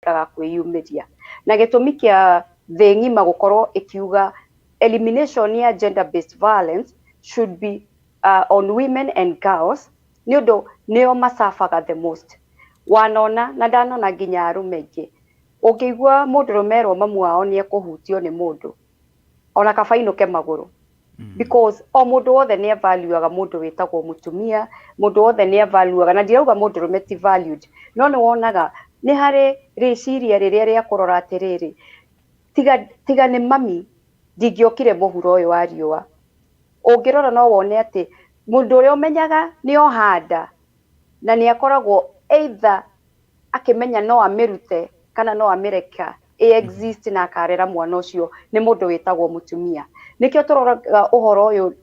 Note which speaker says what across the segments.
Speaker 1: kaga kwiyumiria na gitumi kia thĩ ng'ima gukorwo ikiuga elimination ya gender based violence should be on women and girls nĩũndũ nĩo masafaga the most. Wanona na ndanona nginya arume ingĩ ũngĩigua mũndũrũme erwo mamu wao nĩekũhutio nĩ mũndũ ona kaba inũke magũrũ because o mũndũ wothe nĩ evaluaga mũndũ wĩtagwo mũtumia, mũndũ wothe nĩ evaluaga, na ndirauga mũndũrũme ti valued, no nĩ wonaga nĩ harĩ rĩciria rĩrĩa rĩa kũrora atĩrĩrĩ tiga nĩ mami ndingĩokire mũhuro ũyũ wa riũa. Ũngĩrora no wone atĩ mũndũ ũrĩa ũmenyaga nĩ ohanda na nĩ akoragwo either akĩmenya no amĩrute kana no amĩreka exist na akarera mwana ũcio nĩ mũndũ wĩtagwo mũtumia. Nĩkĩo tũroraga ũhoro ũyũ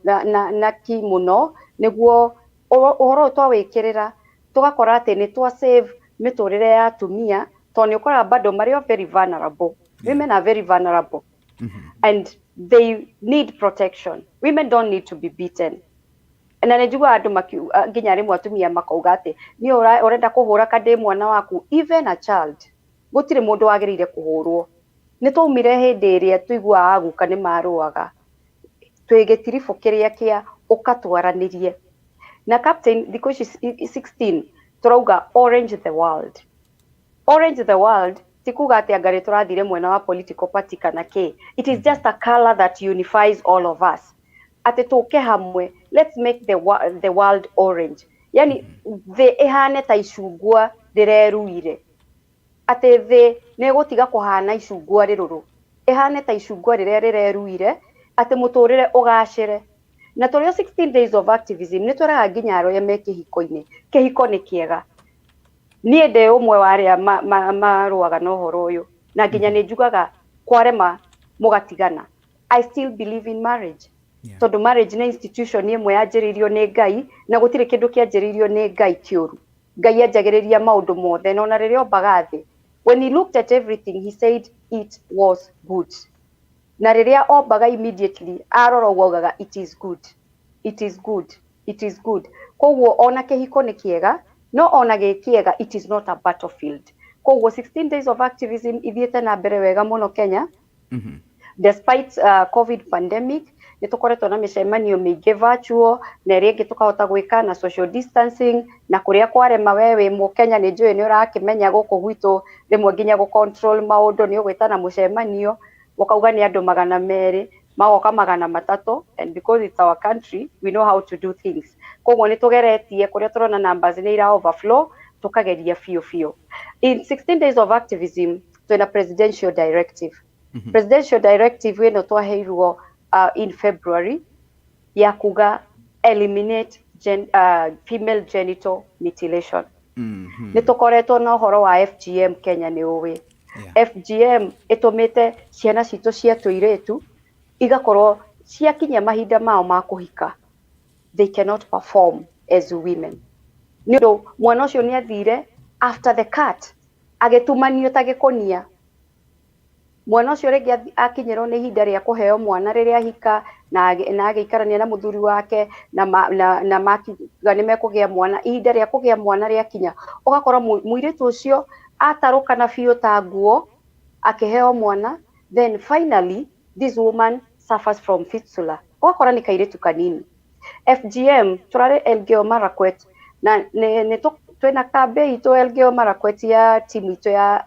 Speaker 1: na ki mũno nĩguo ũhoro ũyũ twawĩkĩrĩra tũgakora atĩ nĩ twa save mĩtũrĩre ya atumia tondũ nĩ ũkoraga bado marĩ very vulnerable. Women are very vulnerable and they need protection. Women don't need to be beaten. Na nĩ njiguaga andũ nginya rĩmwe atumia makauga atĩ nĩ ũrenda kũhũra kadĩ mwana waku, even a child. Gũtirĩ mũndũ wagĩrĩire kũhũrwo. Nĩ twaumire hĩndĩ ĩrĩa tũiguaga guka nĩ marũaga twĩ gĩtiribũ kĩrĩa kĩa ũkatwaranĩrie. Na captain thikũ ici 16 turauga orange the world. Orange the world ti kuga atĩ anga tũrathire mwena wa political party kana kĩ. It is just a color that unifies all of us. Atĩ tũke hamwe, let's make the world orange. Yani thĩ ĩhane ta icungwa rĩreruire. Atĩ thĩ nĩ gũtiga kũhana icungwa rĩrũrũ, ĩhane ta icungwa rĩrĩa rĩreruire, atĩ mũtũrĩre ũgacĩre. Na tũrĩo 16 days of activism nĩ twĩraga nginya arĩa me kĩhiko-inĩ, kĩhiko nĩ kĩega. Niĩ ndĩ ũmwe wa arĩa marũaga na ũhoro ũyũ na nginya nĩ njugaga kwarema mũgatigana. I still believe in marriage. Tondũ marriage nĩ institution ĩmwe yanjĩrĩirio nĩ Ngai na gũtirĩ kĩndũ kĩanjĩrĩirio nĩ Ngai kĩũru. Ngai anjagĩrĩria maũndũ mothe, na ona rĩrĩa ombaga thĩ, when he looked at everything he said it was good. Na rĩrĩa ombaga immediately arora ũguo augaga it is good, it is good, it is good. Koguo ona kĩhiko nĩ kĩega, no ona gĩ kĩega it is not a battlefield. Koguo 16 days of activism ithiĩte na mbere wega mũno Kenya. Despite COVID pandemic nĩ tũkoretwo na mĩcemanio mĩingĩ virtual na ĩrĩa ĩngĩ tũkahota gwĩka na social distancing, na kũrĩa kwarema we wĩ Mũkenya nĩ njũĩ nĩ ũrakĩmenya gũkũ gwitũ rĩmwe nginya control maũndũ nĩ ũgwĩtana mũcemanio ũkauga nĩ andũ 200 magoka 300, and because it's our country we know how to do things. Koguo nĩ tũgeretie kũrĩa tũrona numbers nĩ ira overflow tukageria biũ. In 16 days of activism twĩna presidential directive. Presidential directive ĩno twaheirwo in February ya kuga eliminate female genital mutilation. Nĩ tũkoretwo na ũhoro wa FGM Kenya nĩ ũĩ. FGM ĩtũmĩte ciana citũ cia tũirĩtu igakorwo ciakinya mahinda mao ma kũhika, they cannot perform as women. Nĩ ũndũ mwana ũcio nĩ athire after the cut agĩtumanio ta gĩkonia. Mwana ũcio rĩngĩ akinyĩrwo nĩ ihinda rĩa kũheo mwana rĩrĩa ahika na agĩikarania na mũthuri wake na makiuga nĩ mekũgĩa mwana, ihinda rĩa kũgĩa mwana rĩakinya ũgakora mũirĩtu ũcio atarũkana biũ ta nguo akĩheo mwana, then finally this woman suffers from fistula. Ũgakora nĩ kairĩtu kanini. FGM tũrarĩ Elgeyo Marakwet na twĩna campaign itũ Elgeyo Marakwet ya timu itũ ya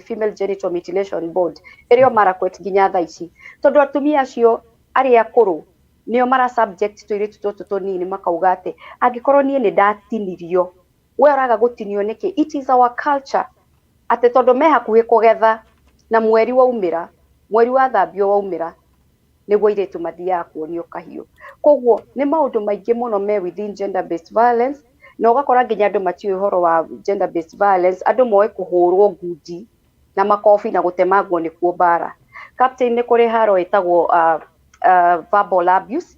Speaker 1: female genital mutilation board ĩrĩa Marakwet nginya thaa ici, tondũ atumia acio arĩa akũrũ nĩo mara subject tũirĩtu tũtũ tũnini makauga atĩ angĩkorwo niĩ nĩ ndatinirio we ũraga gũtinio nĩkĩ? It is our culture atĩ tondũ me hakuhĩ kũgetha na mweri wathambio waumĩra nĩguo airĩtu mathiaga kuonio kahiũ. Koguo nĩ maũndũ maingĩ mũno me within gender based violence, na ũgakora nginya andũ matiũĩ ũhoro wa gender based violence, andũ moĩ kũhũrwo ngundi na makobi na gũtemangwo nĩkuo mbara. Captain nĩ kũrĩ haro ĩtagwo verbal abuse.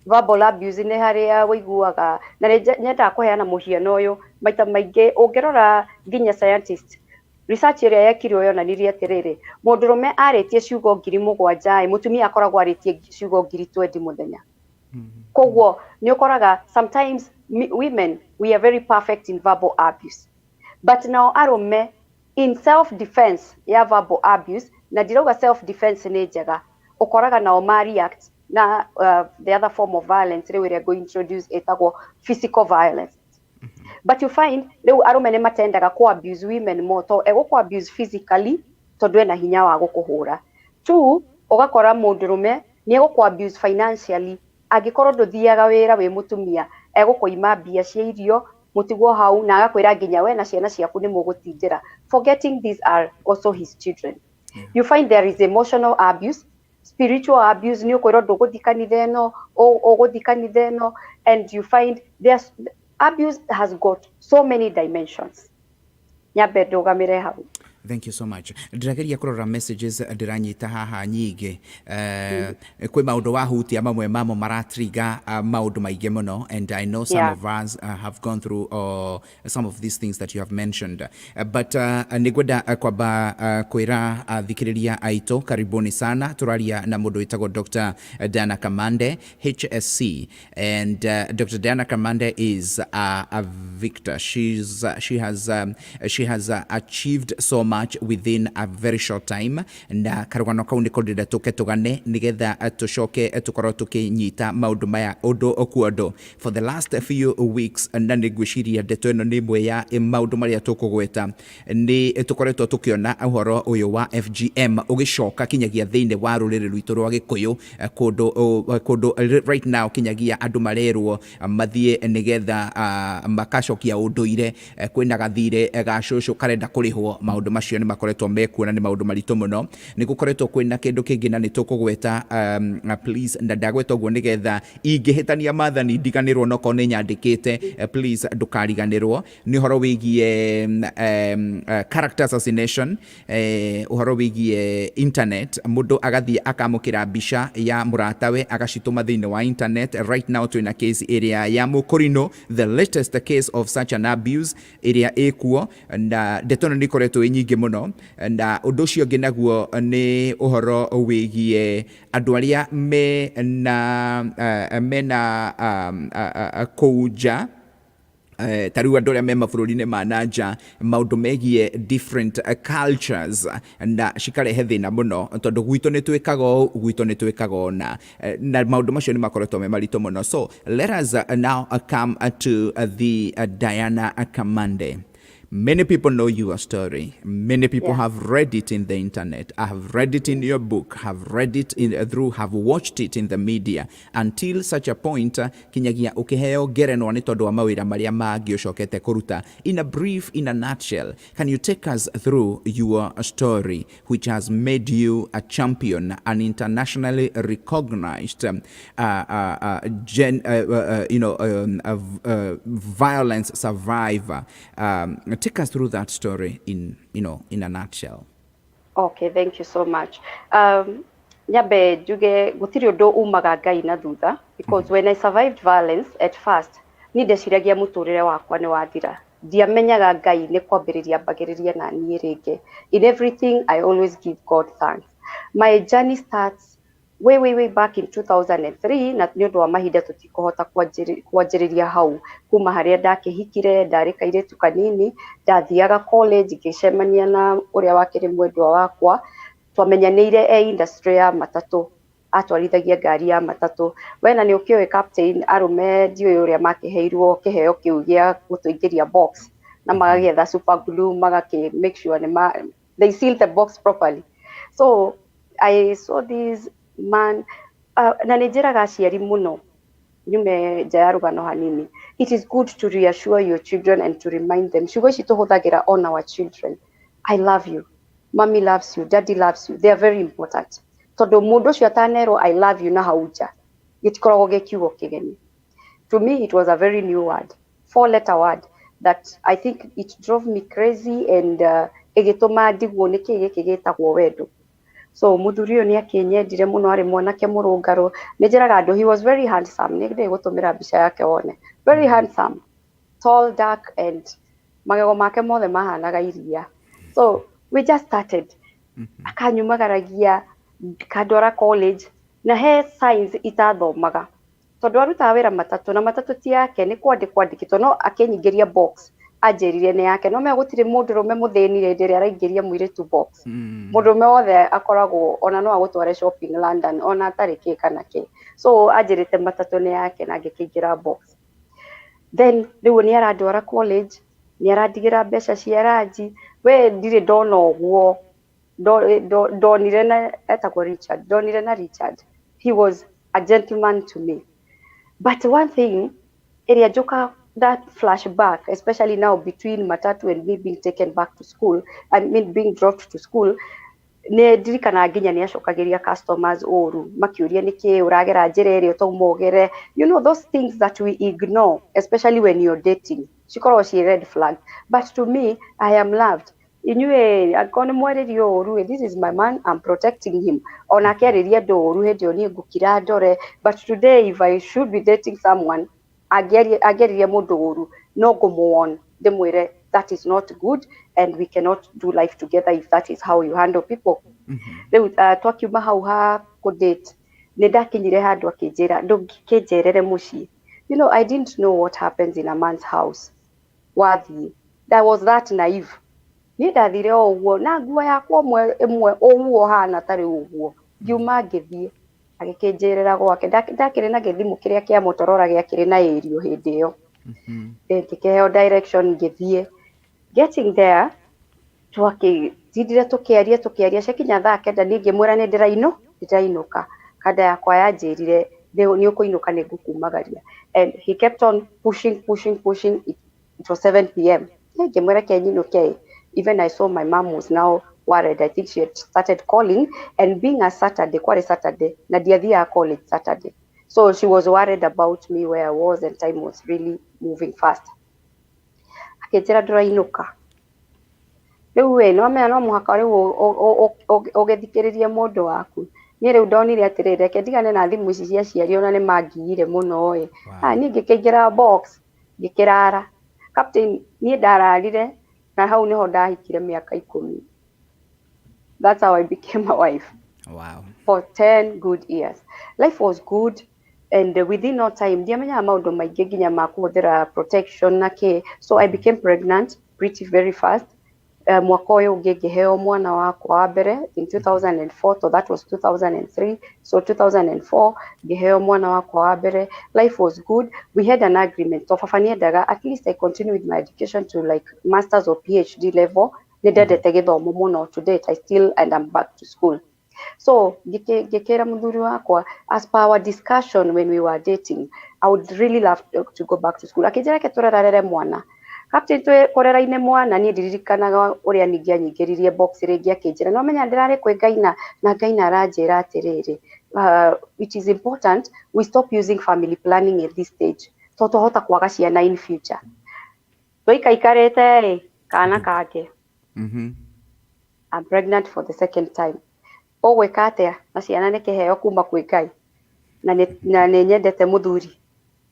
Speaker 1: Verbal abuse nĩ harĩa wĩiguaga, na nyendaga kũheana mũhiano ũyũ maita maingĩ ũngĩrora nginya scientist research ĩrĩa yekirwo yonanirie atĩrĩrĩ, mũndũrũme arĩtie ciugo 7,000 mũtumia akoragwo arĩtie ciugo 20,000 mũthenya. Koguo nĩ ũkoraga sometimes women we are very perfect in verbal abuse, but now arũme in self defense ya verbal abuse, na ndirauga self defense ni njega, ukoraga nao ma react na the other form of violence we are going to introduce etagwo physical violence. But you find reu arume ni matendaga ku abuse women more to ku abuse physically tondu ena hinya wa gukuhura. Two, ugakora mundurume ni ku abuse financially, agikorwo nduthiaga wira wi mutumia egukuima mbia cia irio mutigwo hau na agakwira nginya we na ciana ciaku ni mugutindira, forgetting these are also his children. You find there is emotional abuse, spiritual abuse, ni ukwirwo nduguthi kanitha ino uguthi kanitha ino, and you find there's abuse has got so many dimensions. Nyambe ndugamire hau.
Speaker 2: Thank you so much. Ndirageria kurora messages ndiranyita haha nyingi kwi maundu wahutia mamwe mamo maratriga maundu maingi muno, and I know some of us have gone through some of these things that you have mentioned, but nigwenda kwamba kwira thikiriria aito karibuni sana. Turaria na mundu witagwo Dr Dianah Kamande HSC, and Dr Dianah Kamande is a victor. She has achieved so much within a very short time, na karugano kau niko ndenda tuke tugane nigetha tucoke tukorwo tukinyita maundu maya undu okuondo for the last few weeks, na nigwiciria ndeto ino ni imwe ya maundu maria tukugweta ni tukoretwo tukiona uhoro uyu wa FGM ugicoka kinyagia thiini wa ruriri rwitu rwa Gikuyu kundu right now kinyagia andu marerwo mathie nigetha makacokia unduire kwina gathire gacucu karenda kurihwo. Maundu macio ni makoretwo mekuona ni maundu maritu muno, ni gukoretwo kwina kindu kingi na ni tukugweta please na ndagweta uguo nigetha ingihitania mathani ndiganirwo noko ni nyandikite please ndukariganirwo. Ni horo wigie character assassination, uhoro wigie internet, mundu agathie akamukira mbica ya muratawe agacituma thiini wa internet. Right now twina case area ya Mukurino, the latest case of such an abuse area ekuo, na ndetono ni koretwo nyingi muno, na undu ucio ngi naguo ni uhoro wigie andu aria mena kuja tariu andu aria me mabũrũri-inĩ ma nanja maundu megie different cultures, na cikarehe thina muno tondu gwitu ni twikaga na maundu macio ni makoretwo me maritu muno. So let us now come to the Dianah Kamande. Many people know your story. Many people have read it in the internet. I have read it in your book, have read it have watched it in the media, until such a point kinyagia ukiheo gerenwa ni tondu wa mawira maria mangi ucokete kuruta. In a nutshell, can you take us through your story which has made you a champion, an internationally recognized violence survivor? Take us through that story in a nutshell.
Speaker 1: Okay, thank you so much. Nyabe juge gutiri undu umaga Ngai na thutha, because when I survived violence at first ni ndeciragia muturire wakwa ni wathira. Ndiamenyaga Ngai ni kwambiriria mbagiriria na niĩ ringi. In everything I always give God thanks. My journey starts way back in 2003, na nĩ ũndũ wa mahinda tutikuhota kwanjĩrĩria hau. Kuma harĩa ndakĩhikire ndarĩ kairĩtu kanini, ndathiaga college ngĩcemania na ũrĩa wakĩrĩ mwendwa wakwa, twamenyanĩire industry ya matatũ, atwarithagia ngari ya matatũ. Wena nĩ ũkĩũĩ captain arume ndiũĩ ũrĩa makĩheirwo kĩheo kĩu gĩa gũtũingĩria box, na magagĩetha super glue make sure they seal the box properly. So I saw this man, na nĩnjĩraga aciari muno nyume nja ya rũgano hanini, it is good to reassure your children and to remind them. Ciugo ici tũhũthagĩra on our children. I love you, mommy loves you, daddy loves you. They are very important. Tondu mundu ũcio atanerwo I love you na hau nja gĩtikoragwo gĩ kiugo kĩgeni. To me it was a very new word, 4-letter word that I think it drove me crazy, and ĩgĩtũma ndigwo nĩkĩ gĩkĩ gĩtagwo wendo. So muthuri uyu ni akinyendire muno, ari mwanake murungaru. Nĩnjĩraga andũ he was very handsome. Nĩngĩ gũtũmĩra mbica yake wone, very handsome, tall, dark, and magego make mothe mahanaga iria. So we just started. Akanyumagaragia kadora college na he science itathomaga tondu arutaga wĩra matatũ, na matatũ ti yake nĩ kwandĩkĩtwo no akĩnyingĩria box anjirire nĩ yake no me gũtirĩ mũndũrũme mũthĩnire hĩndĩ ĩrĩa araingĩria mũirĩtu box mũndũrũme wothe akoragwo ona no agũtware shopping London ona atarĩ kĩ kana kĩ so anjĩrĩte matatũ nĩ yake na ngĩkĩingĩra box then rĩu nĩ arandwara college nĩ arandigĩra mbeca cia ranji we ndirĩ ndona ũguo ndonire na etagwo Richard ndonire na Richard he was a gentleman to me but one thing area joka that flashback especially now between matatu and me being taken back to school I mean being dropped to school nĩ ndirikana nginya nĩ acokagĩria customers ũru makĩũria nĩkĩ ũragera njĩra ĩrĩa ũtauma ũgere you know those things that we ignore especially when you're dating cikoragwo ci red flag but to me I am loved inyuĩ angĩkorwo nĩ mwarĩrio ũru this is my man I'm protecting him ona akĩarĩria andũ ũru hĩndĩ ĩyo niĩ ngũkira ndore but today if I should be dating someone angĩariria mũndũ ũru no ngũmũwarn ndĩmwĩre that is not good and we cannot do life together if that is how you handle people rĩu twakiuma hau ha kũdate nĩ ndakinyire handũ akĩnjĩra ndũngĩkĩnjerere mũciĩ you know I didn't know what happens in a man's house wathiĩ that was that naive niĩ ndathire o ũguo na nguo yakwa ĩmwe ũguo hana tarĩ ũguo ngiuma ngĩthiĩ agĩkĩnjĩrĩra gwake ndakĩrĩ na gĩthimũ kĩrĩa kĩa Motorola gĩakĩrĩ na ĩrio hĩndĩ ĩyo ngĩkĩheo direction ngĩthiĩ getting there twakĩtindire tũkĩaria ciakinya thaa kenda niĩ ngĩmwĩra nĩ ndĩrainũka kanda yakwa yanjĩrire nĩ ũkũinũka nĩ ngũkumagaria and he kept on pushing it was 7 p.m. ngĩmwĩra kenyinũke even I saw my mom was now worried I think she had started calling and being a Saturday kwarĩ Saturday na ndiathiaga college Saturday so she was worried about me where I was and time was really moving fast akĩnjĩra ndũrainũka rĩu we no menya no mũhaka rĩu ũgĩthikĩrĩrie mũndũ waku niĩ rĩu ndonire atĩrĩrĩ reke ndigane na thimũ ici cia ciari ona nĩ mangiire mũno niĩ ngĩkĩingĩra box ngĩkĩrara captain niĩ ndararire na hau niho ndahikire mĩaka 10 that's how I became a wife for 10 good years life was good and within no time ndiamenyaga maũndũ maingĩ nginya ma kũhũthĩra protection na kĩ so I became pregnant pretty very fast mwaka ũyũ ũngĩ ngĩheo mwana wakwa wa mbere in 2004 so that was 2003 so 2004 ngĩheo mwana wakwa wa mbere life was good we had an agreement so baba nĩendaga at least I continue with my education to like masters or PhD level nĩ ndendete gĩthomo mũno to date I still and I'm back to school so ngĩkĩra mũthuri wakwa as per our discussion when we were dating I would really love to go back to school akĩnjĩra reke tũrerere mwana captain tũkorera-inĩ mwana niĩ ndiririkanaga ũrĩa ningĩ anyingĩririe box rĩngĩ akĩnjĩra no menya ndĩrarĩ kwĩ Ngaina na Ngaina aranjĩra atĩrĩrĩ it is important we stop using family planning at this stage so tũhota kwaga ciana in future tũikaikarĩte kana kake I'm pregnant for the second time ũgwĩka atĩa na ciana nĩ kĩheo kuma kwĩ Ngai na nĩ nyendete mũthuri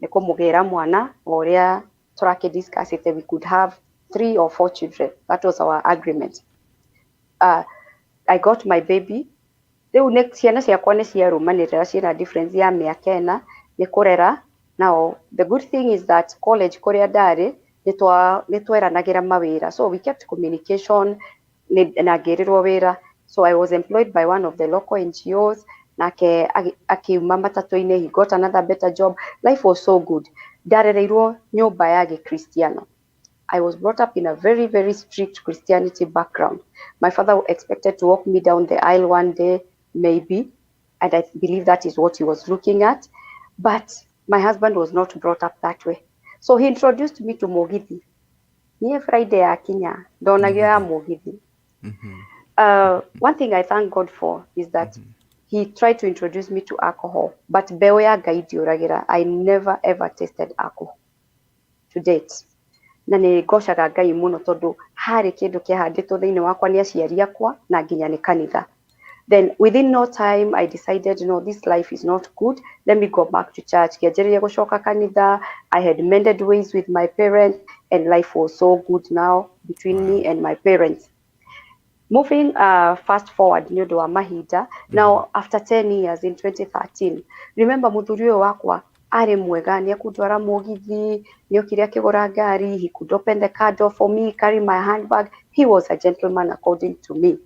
Speaker 1: nĩ kũmũgĩra mwana ũrĩa discuss it we could have 3 or 4 children that was our agreement I got my baby rĩu ciana ciakwa nĩ ciarũmanĩrĩra ciĩna difference ya mĩaka 4 nĩ kũrera now the good thing is that college kũrĩa ndarĩ nĩ tweranagĩra mawĩra so we kept communication na ngĩrĩrwo wĩra so I was employed by one of the local NGOs nake akiuma matatu-inĩ he got another better job life was so good ndarereirwo nyũmba ya gĩkristiano I was brought up in a very very strict Christianity background my father expected to walk me down the aisle one day maybe and I believe that is what he was looking at but my husband was not brought up that way so he introduced me to Mũgithi niĩ Friday yakinya ndonagio ya Mũgithi one thing I thank God for is that he tried to introduce me to alcohol but mbeo ya Ngai ndiũragĩra I never ever tasted alcohol to date na nĩ ngocaga Ngai mũno tondũ harĩ kĩndũ kĩahandĩtwo thĩinĩ wakwa nĩ aciari akwa na nginya nĩ kanitha then within no time I decided no this life is not good let me go back to church kĩanjĩrĩria gũcoka kanitha I had mended ways with my parents and life was so good now between me and my parents moving fast forward nĩ ũndũ wa mahinda now after 10 years in 2013 remember mũthuri ũyũ wakwa arĩ mwega, nĩ ekũndwara mũgithi, nĩ okire akĩgũra ngari, he could open the car door for me, carry my handbag. He was a gentleman according to me.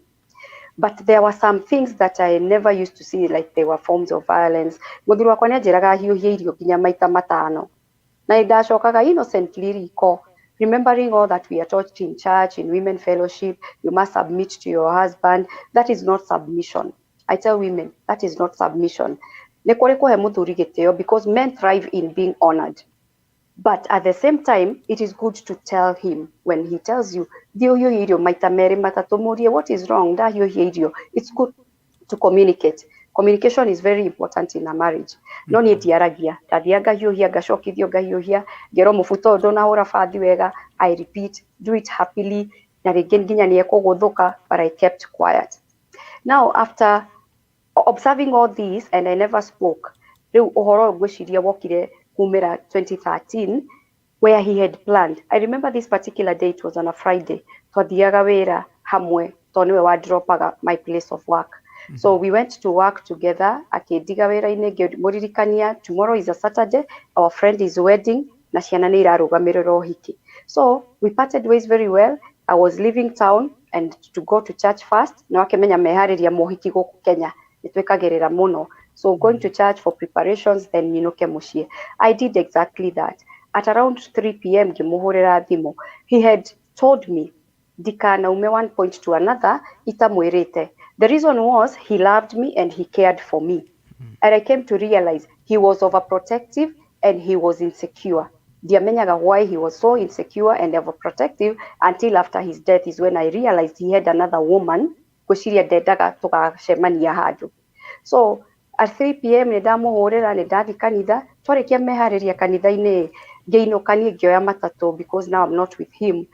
Speaker 1: But there were some things that I never used to see, like they were forms of violence. Mũthuri wakwa nĩ anjĩraga hiũhie irio nginya maita matano. Na ndacokaga innocently riko, remembering all that we are taught in church, in women fellowship, you must submit to your husband. That is not submission. I tell women, that is not submission. Nĩ kũrĩ kũhe mũthuri gĩtĩo, because men thrive in being honored. But at the same time, it is good to tell him when he tells you, what is wrong? It's good to communicate. Communication is very important in a marriage. No ni etiaragia. Tadiaga hiuhia gacokithio gahiuhia. Gero mufuto dona hora fathi wega. I repeat, do it happily. Na rĩngĩ nginya nĩ ekũgũthũka, but I kept quiet. Now, after observing all this, and I never spoke, rĩu ũhoro ngwĩciria wokire kumĩra 2013, where he had planned. I remember this particular day, it was on a Friday. Twathiaga wĩra hamwe, tondũ nĩwe wandropaga my place of work. So we went to work together. Akĩndiga wĩra-inĩ, ngĩmũririkania, tomorrow is a Saturday, our friend is wedding, na ciana nĩ irarũgamĩrĩra ũhiki. So we parted ways very well. I was leaving town and to go to church first. Na wakĩmenya meharĩria mohiki gũkũ Kenya, nĩtwĩkagĩrĩra mũno. So going to church for preparations, then ninoke muciĩ. I did exactly that. At around 3 p.m. ngĩmũhũrĩra thimũ. He had told me, ndikanaume one point to another, itamwĩrĩte. The reason was he loved me and he cared for me. And I came to realize he was overprotective and he was insecure. Ndiamenyaga why he was so insecure and overprotective until after his death is when I realized he had another woman, gwĩciria ndendaga tũgacemania handũ. So at 3 p.m. nĩ ndamuhũrĩra, nĩ ndathiĩ kanitha, twarĩkia meharĩria kanitha-inĩ, ngĩinũka niĩ ngĩoya matatũ because now I'm not with him.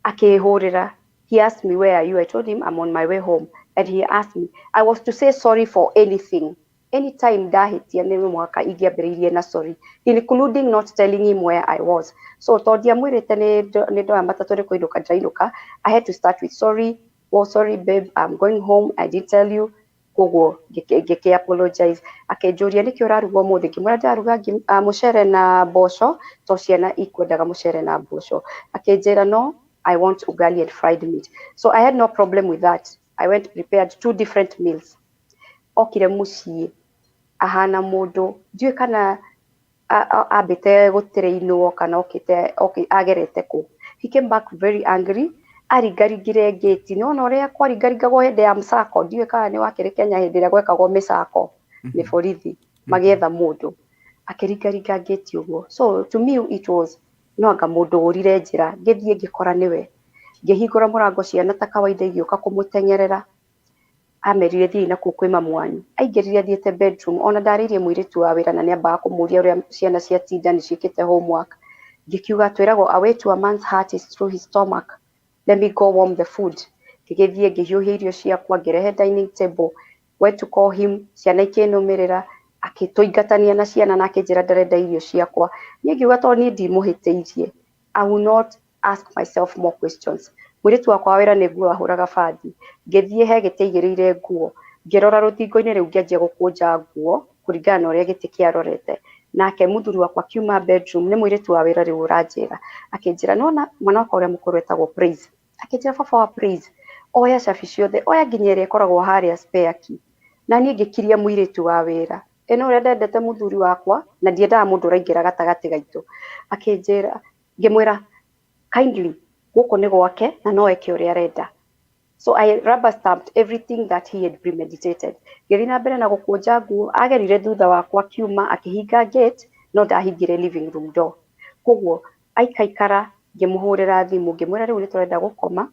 Speaker 1: Akĩhũrĩra, he asked me, where are you? I told him I'm on my way home. And he asked me, I was to say sorry for anything. Anytime ndahĩtia nĩ mwaka ingĩambĩrĩirie na sorry, including not telling him where I was. So tondũ ndiamwĩrĩte nĩ ndoya matatũ nĩ kũinũka ndainũka, I had to start with sorry. Oh, sorry babe, I'm going home, I didn't tell you. Koguo ngĩkĩ apologize. Akĩnjũria nĩkĩ ũraruga ũmũthĩ, ngĩmwĩra ndaruga mũcere na mboco, to ciana ikwendaga mũcere na mboco. Akĩnjĩra no, I want ugali and fried meat. So I had no problem with that. I went prepared 2 different meals. Okire muciĩ ahana mũndũ, ndiũĩ kana ambĩte gũtĩrĩinwo kana agerete kũ. He came back very angry. Aringaringire gate, no ũrĩa kwaringaringagwo hĩndĩ ya msako, ndiũĩ kana nĩ wakĩrĩ Kenya hĩndĩ ĩrĩa gwekagwo mĩsako nĩ borithi magĩetha mũndũ. Akĩringaringa gate ũguo. So to me it was no anga mũndũ ũrire njĩra, ngĩthiĩ ngĩkora nĩwe. Ngĩhingũra mũrango, ciana ta kawaida igĩũka kũmũtengerera. Amerire thiĩ na kũu kwĩ mamu wanyu. Aingĩrire athiĩte bedroom, ona ndarĩirie mũirĩtu wa wĩra na nĩambaga kũmũria ũrĩa ciana ciatinda nĩ ciĩkĩte homework. Ngĩkiuga twĩragwo a way to a man's heart is through his stomach. Let me go warm the food. Ngĩgĩthiĩ ngĩhiũhia irio ciakwa, ngĩrehe dining table. Went to call him, ciana ikĩnũmĩrĩra, akĩtũingatania na ciana na akĩnjĩra ndarenda irio ciakwa. Niĩ ngiuga tondũ niĩ ndimũhĩtĩirie, I will not ask myself more questions. Mũirĩtu wakwa wa wĩra nĩ nguo ahũraga bathi. Ngĩthiĩ he gĩtĩ aigĩrĩire nguo, ngĩrora rũthingo-inĩ rĩu ngĩanjia gũkũnja nguo kũringana na ũrĩa gĩtĩ kĩarorete. Nake mũthuri wakwa akiuma bedroom, nĩ mũirĩtu wa wĩra rĩu ũranjĩra, akĩnjĩra nona mwana wakwa ũrĩa mũkũrũ etagwo Praise. Akĩnjĩra baba wa Praise, oya cabi ciothe, oya nginya ĩrĩa ĩkoragwo harĩa spare key. Na niĩ ngĩkiria mũirĩtu wa wĩra, ĩno ũrĩa ndendete mũthuri wakwa na ndiendaga mũndũ ũraingĩra gatagatĩ gaitũ. Akĩnjĩra, ngĩmwĩra kindly, gũkũ nĩ gwake na no eke ũrĩa arenda. So I rubber stamped everything that he had premeditated. Ngĩthiĩ na mbere na gũkũnja nguo, agerire thutha wakwa akiuma akĩhinga gate, no ndahingire living room door. Koguo aikaikara, ngĩmũhũrĩra thimũ, ngĩmwĩra rĩu nĩ tũrenda gũkoma,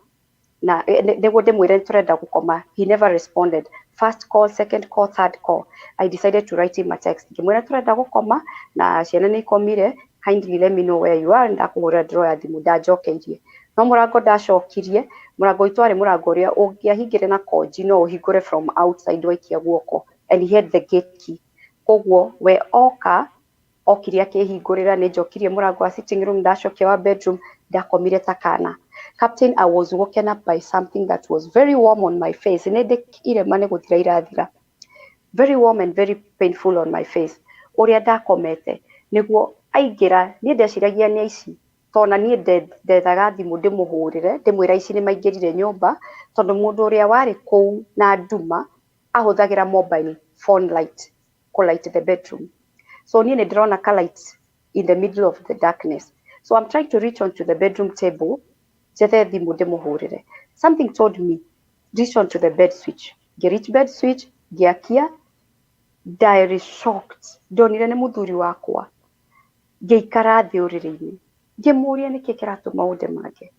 Speaker 1: na nĩguo ndĩmwĩre nĩ tũrenda gũkoma. He never responded. First call, second call, third call. I decided to write him a text. Ngĩmwĩra tũrenda gũkoma na ciana nĩ ikomire, kindly let me know where you are. Ndakũhũrĩra draw ya thimũ, ndanjokeirie. No mũrango ndacokirie, mũrango witũ warĩ mũrango ũrĩa ũngĩahingire na koji no ũhingũre from outside waikia guoko, and he had the gate key. Koguo we okire akĩhingũrĩra, nĩ njokirie mũrango wa sitting room, ndacokia wa bedroom, ndakomire ta kana. Captain, I was woken up by something that was very warm on my face. Nĩ ndĩkire nĩ gũthira irathira. Very warm and very painful on my face. Ũrĩa ndakomete, niguo aingira nie ndeciragia ni aici tona nie ndethaga thimu ndimuhurire ndimwira ici ni maingirire nyumba tondu mundu uria wari kou na nduma ahuthagira mobile phone light ku light the bedroom. So nie ndirona ka light in the middle of the darkness. So I'm trying to reach onto the bedroom table jethe thimu ndimuhurire. Something told me reach onto the bed switch. Reach bed switch giakia diary shocked ndonire ni muthuri wakwa ngeikara thi uriri-ini ngimuria niki kiratuma unde mange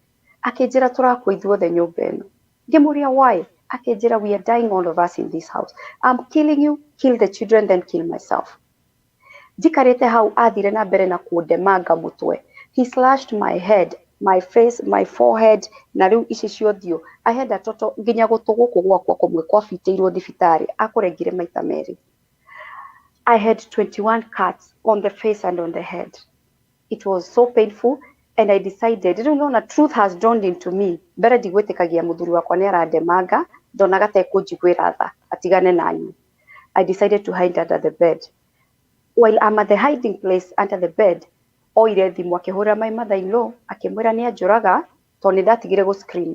Speaker 1: akinjira turakua ithuothe nyumba ino ngimuria why akinjira we are dying all of us in this house, I'm killing you, kill the children then kill myself. Jikarite hau athire na mbere na kundemanga mutwe. He slashed my head, my face, my forehead na riu ici ciothiu I had a total nginya gutu guku gwakwa kumwe kwabitĩirwo thibitari akurengire maita meri. I had 21 cuts on the face and on the head. It was so painful and I decided, you know, truth has dawned into me. Mbere ndigwĩtĩkagia muthuri wakwa nĩ arandemanga ndonaga ta ekũnjiguĩra tha atigane nani. I decided to hide under the bed. While I'm at the hiding place under the bed, oire thimu akĩhũra my mother-in-law akĩmwĩra nĩ anjũraga tondũ nĩ ndatigire gũ scream.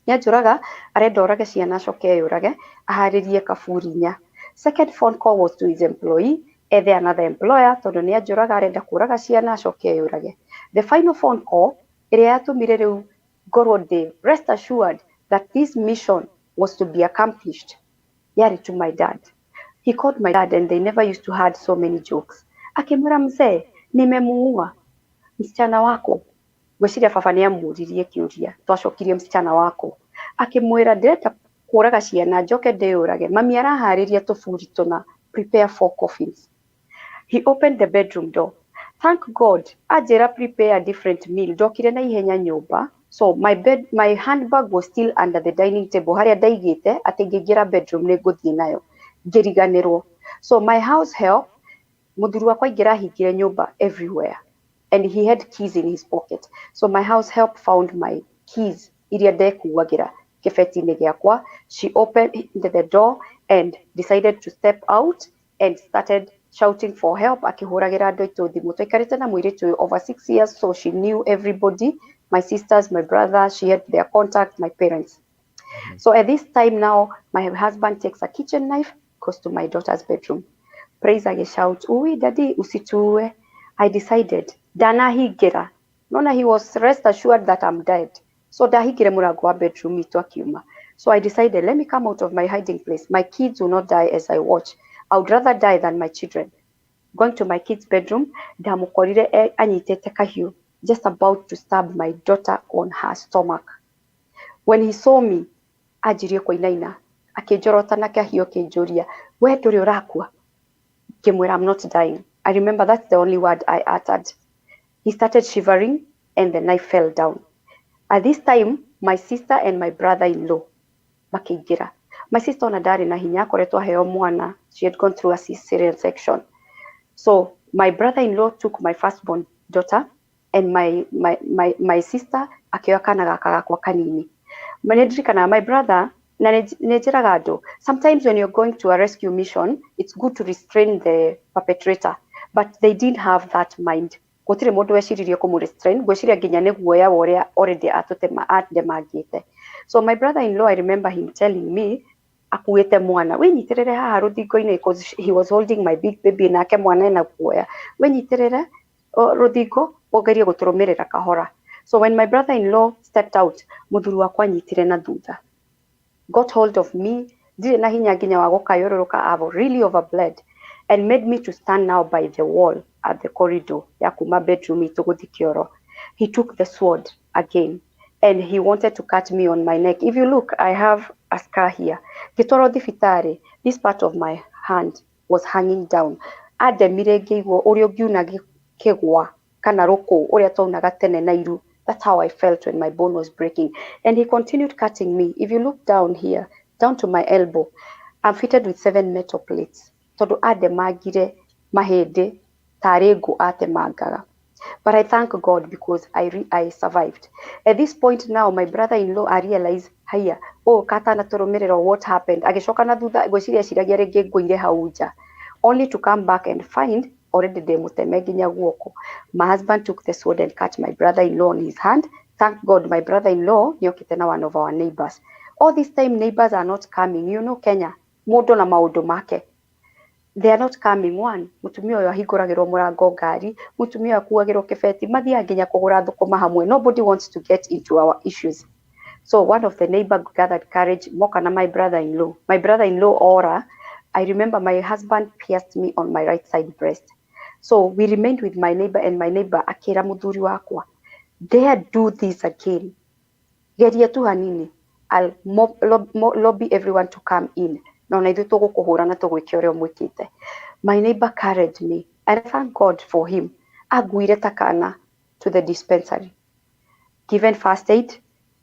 Speaker 1: Nĩ anjũraga arenda orage ciana acoke yũrage aharĩrie kaburinya. Second phone call was to his employee, ethe another employer, tondu ni anjuraga arenda kuraga ciana acoke yurage. The final phone call, iria yatumire riu ngorwo ndi rest assured that this mission was to be accomplished, yari to my dad. He called my dad and they never used to had so many jokes. Akimwira mzee, nimemuua msichana wako. Gwiciria baba ni amuririe kiuria, twacokirie msichana wako. Akimwira ndirenda kuraga ciana njoke ndiyurage. Mami arahariria tuburi tuna prepare for coffins. He opened the bedroom door. Thank God, ajira prepare a different meal. Ndokire na ihenya nyumba. So my handbag was still under the dining table. Haria ndaigite ati ngingira bedroom niguthie nayo. Ngiriganirwo. So my house help, muthuri wakwa ingira hingire nyumba everywhere. And he had keys in his pocket. So my house help found my keys iria ndekuagira kibeti-ini giakwa. She opened the door and decided to step out and started shouting for help. Akihuragira andu aitu thimu. Twaikarite na muiritu over 6 years, so she knew everybody, my sisters, my brother, she had their contact, my parents. So at this time now, my husband takes a kitchen knife, goes to my daughter's bedroom. Praise agishout, "Ui daddy, usituue." I decided, ndanahingira. Nona he was rest assured that I'm dead. So ndahingire murango wa bedroom itu akiuma. So I decided, let me come out of my hiding place. My kids will not die as I watch. I would rather die than my children. Going to my kids' bedroom, ndamukorire anyitete kahiu, just about to stab my daughter on her stomach. When he saw me, ajirie kuinaina, akinjorota na kahiu akinjuria, "We nduri urakua?" Kimwira, "I'm not dying." I remember that's the only word I uttered. He started shivering and the knife fell down. At this time, my sister and my brother-in-law makiingira. My sister ona ndari na hinya akoretwo aheo mwana. She had gone through a cesarean section. So my brother-in-law took my firstborn daughter and my sister akioya kana gaka gakwa kanini. Manedrikana my brother na nejiraga andu, sometimes when you're going to a rescue mission, it's good to restrain the perpetrator, but they didn't have that mind. Gutire mundu weciririe kumu-restrain, gwiciria nginya ni guoya uria already atemangite. So my brother-in-law, I remember him telling me, akuite mwana, "Winyitirire haha ruthingo-ini," because he was holding my big baby nake mwana ena guoya. "Winyitirire ruthingo ugerie guturumirira kahora." So when my brother-in-law stepped out, muthuri wakwa anyitire na thutha, got hold of me, ndire na hinya nginya wa gukayururuka, I was really overbled, and made me to stand now by the wall at the corridor ya kuma bedroom itu guthi kioro. He took the sword again and he wanted to cut me on my neck. If you look, I have a scar here. Gitwaro thibitari, this part of my hand was hanging down. Ademire ngeigwo uria ungiuna kigwa kana ruku uria twaunaga tene na iru. That's how I felt when my bone was breaking. And he continued cutting me. If you look down here, down to my elbow, I'm fitted with 7 metal plates. Tondu ademagire mahindi tari ngu atemangaga. But I thank God because I survived. At this point now, my brother-in-law, I realized, haya, kata na turumiriro, what happened? Agicoka na thutha, gwiciria ciragia ringi nguire hau nja. Only to come back and find already ndimuteme nginya guoko. My husband took the sword and cut my brother-in-law on his hand. Thank God my brother-in-law niokite na one of our neighbors. All this time neighbors are not coming. You know Kenya, mundu na maundu make. They are not coming. One, mutumia uyu ahinguragirwo murango ngari, mutumia akuagirwo kibeti, mathia nginya kugura thukuma hamwe. Nobody wants to get into our issues. So one of the neighbor gathered courage, moka na my brother-in-law. My brother-in-law Ora, I remember my husband pierced me on my right side breast. So we remained with my neighbor, and my neighbor akira muthuri wakwa, dare do this again. Geria tu hanini. I'll lobby everyone to come in. Na ona ithuĩ tũgũkũhũra na tũgwĩke ũrĩa ũmwĩkĩte. My neighbor carried me, and I thank God for him. Aguire takana to the dispensary. Given first aid,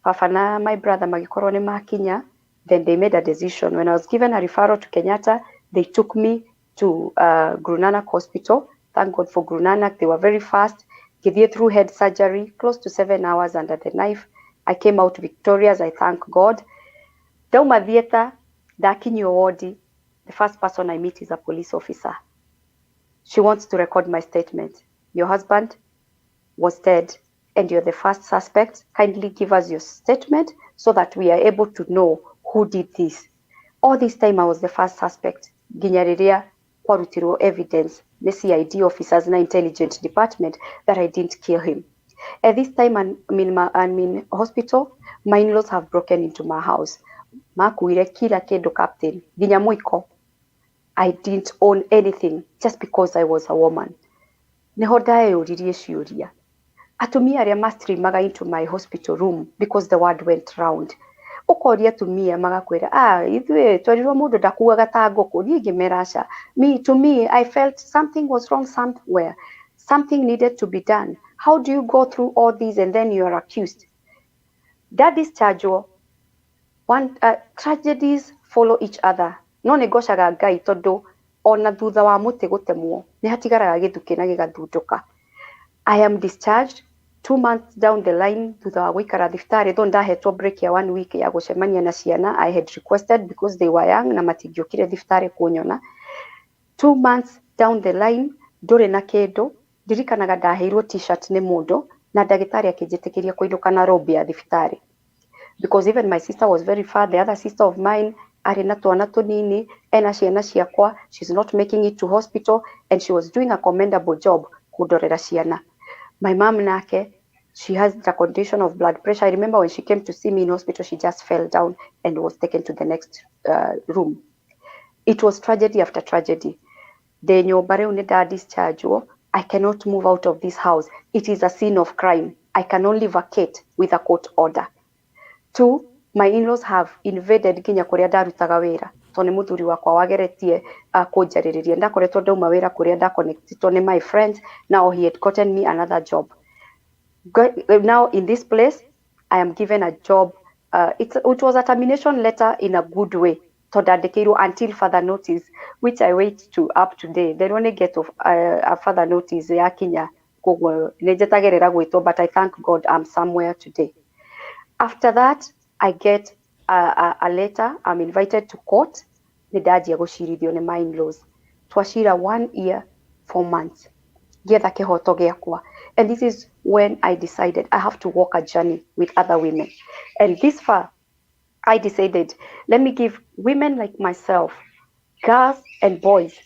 Speaker 1: Papa na my brother magikorwo nĩ makinya, then they made a decision. When I was given a referral to Kenyatta, they took me to Grunanak Hospital. Thank God for Grunanak, they were very fast. Githie through head surgery, close to 7 hours under the knife. I came out victorious, I thank God. Dauma theater, ndakinyio wodi, the first person I meet is a police officer. She wants to record my statement. Your husband was dead and you're the first suspect. Kindly give us your statement so that we are able to know who did this. All this time I was the first suspect. Nginya riria kwarutirwo evidence, the CID officers na intelligence department, that I didn't kill him. At this time I'm in hospital, my in-laws have broken into my house. Makuire kila kindu captain, nginya muiko. I didn't own anything just because I was a woman. Niho ndayũririe ciũria. Atumia aria mastreamaga into my hospital room because the word went round. Ukoria atumia magakwira, ithuĩ twarirwo mũndũ ndakuaga ta ngũkũ. Niĩ ngĩmera aca. To me, I felt something was wrong somewhere. Something needed to be done. How do you go through all these and then you are accused? That discharge, tragedies follow each other. No nĩ ngocaga Ngai tondũ ona thutha wa mũtĩ gũtemwo nĩ hatigaraga gĩthukĩ na gĩgathundũka. I am discharged 2 months down the line thutha wa gũikara thibitarĩ, though ndahetwo break ya 1 week ya gũcemania na ciana. I had requested because they were young na matingĩokire thibitarĩ kũnyona. 2 months down the line ndũrĩ na kĩndũ. Ndirikanaga ndaheirwo t-shirt nĩ mũndũ na ndagĩtarĩ akĩnjĩtĩkĩria kũinũka na robe ya thibitarĩ, because even my sister was very far. The other sister of mine arĩ na twana tũnini, ena ciana ciakwa. She's not making it to hospital and she was doing a commendable job kũndorera ciana. My mom nake, she has the condition of blood pressure. I remember when she came to see me in hospital, she just fell down and was taken to the next room. It was tragedy after tragedy. The nyũmba rĩu nĩ nda dischargewo. I cannot move out of this house. It is a scene of crime. I can only vacate with a court order. 2, my in-laws have invaded nginya kũrĩa ndarutaga wĩra. To nĩ mũthuri wakwa wageretie kũnjarĩrĩria. Ndakoretwo ndauma wĩra kũrĩa ndaconnectitwo nĩ my friends. Now he had gotten me another job. Now in this place, I am given a job. It was a termination letter in a good way. Tondandĩkĩirwo until further notice, which I wait to up today. They only get a further notice ya kinya koguo nĩnjetagĩrĩra gwĩtwo, but I thank God I'm somewhere today. After that, I get a letter. I'm invited to court. Nĩndanjia gũcirithio nĩ my in-laws. Twacira 1 year 4 months. Getha kĩhoto gĩakwa. And this is when I decided I have to walk a journey with other women. And this far, I decided, let me give women like myself, girls and boys,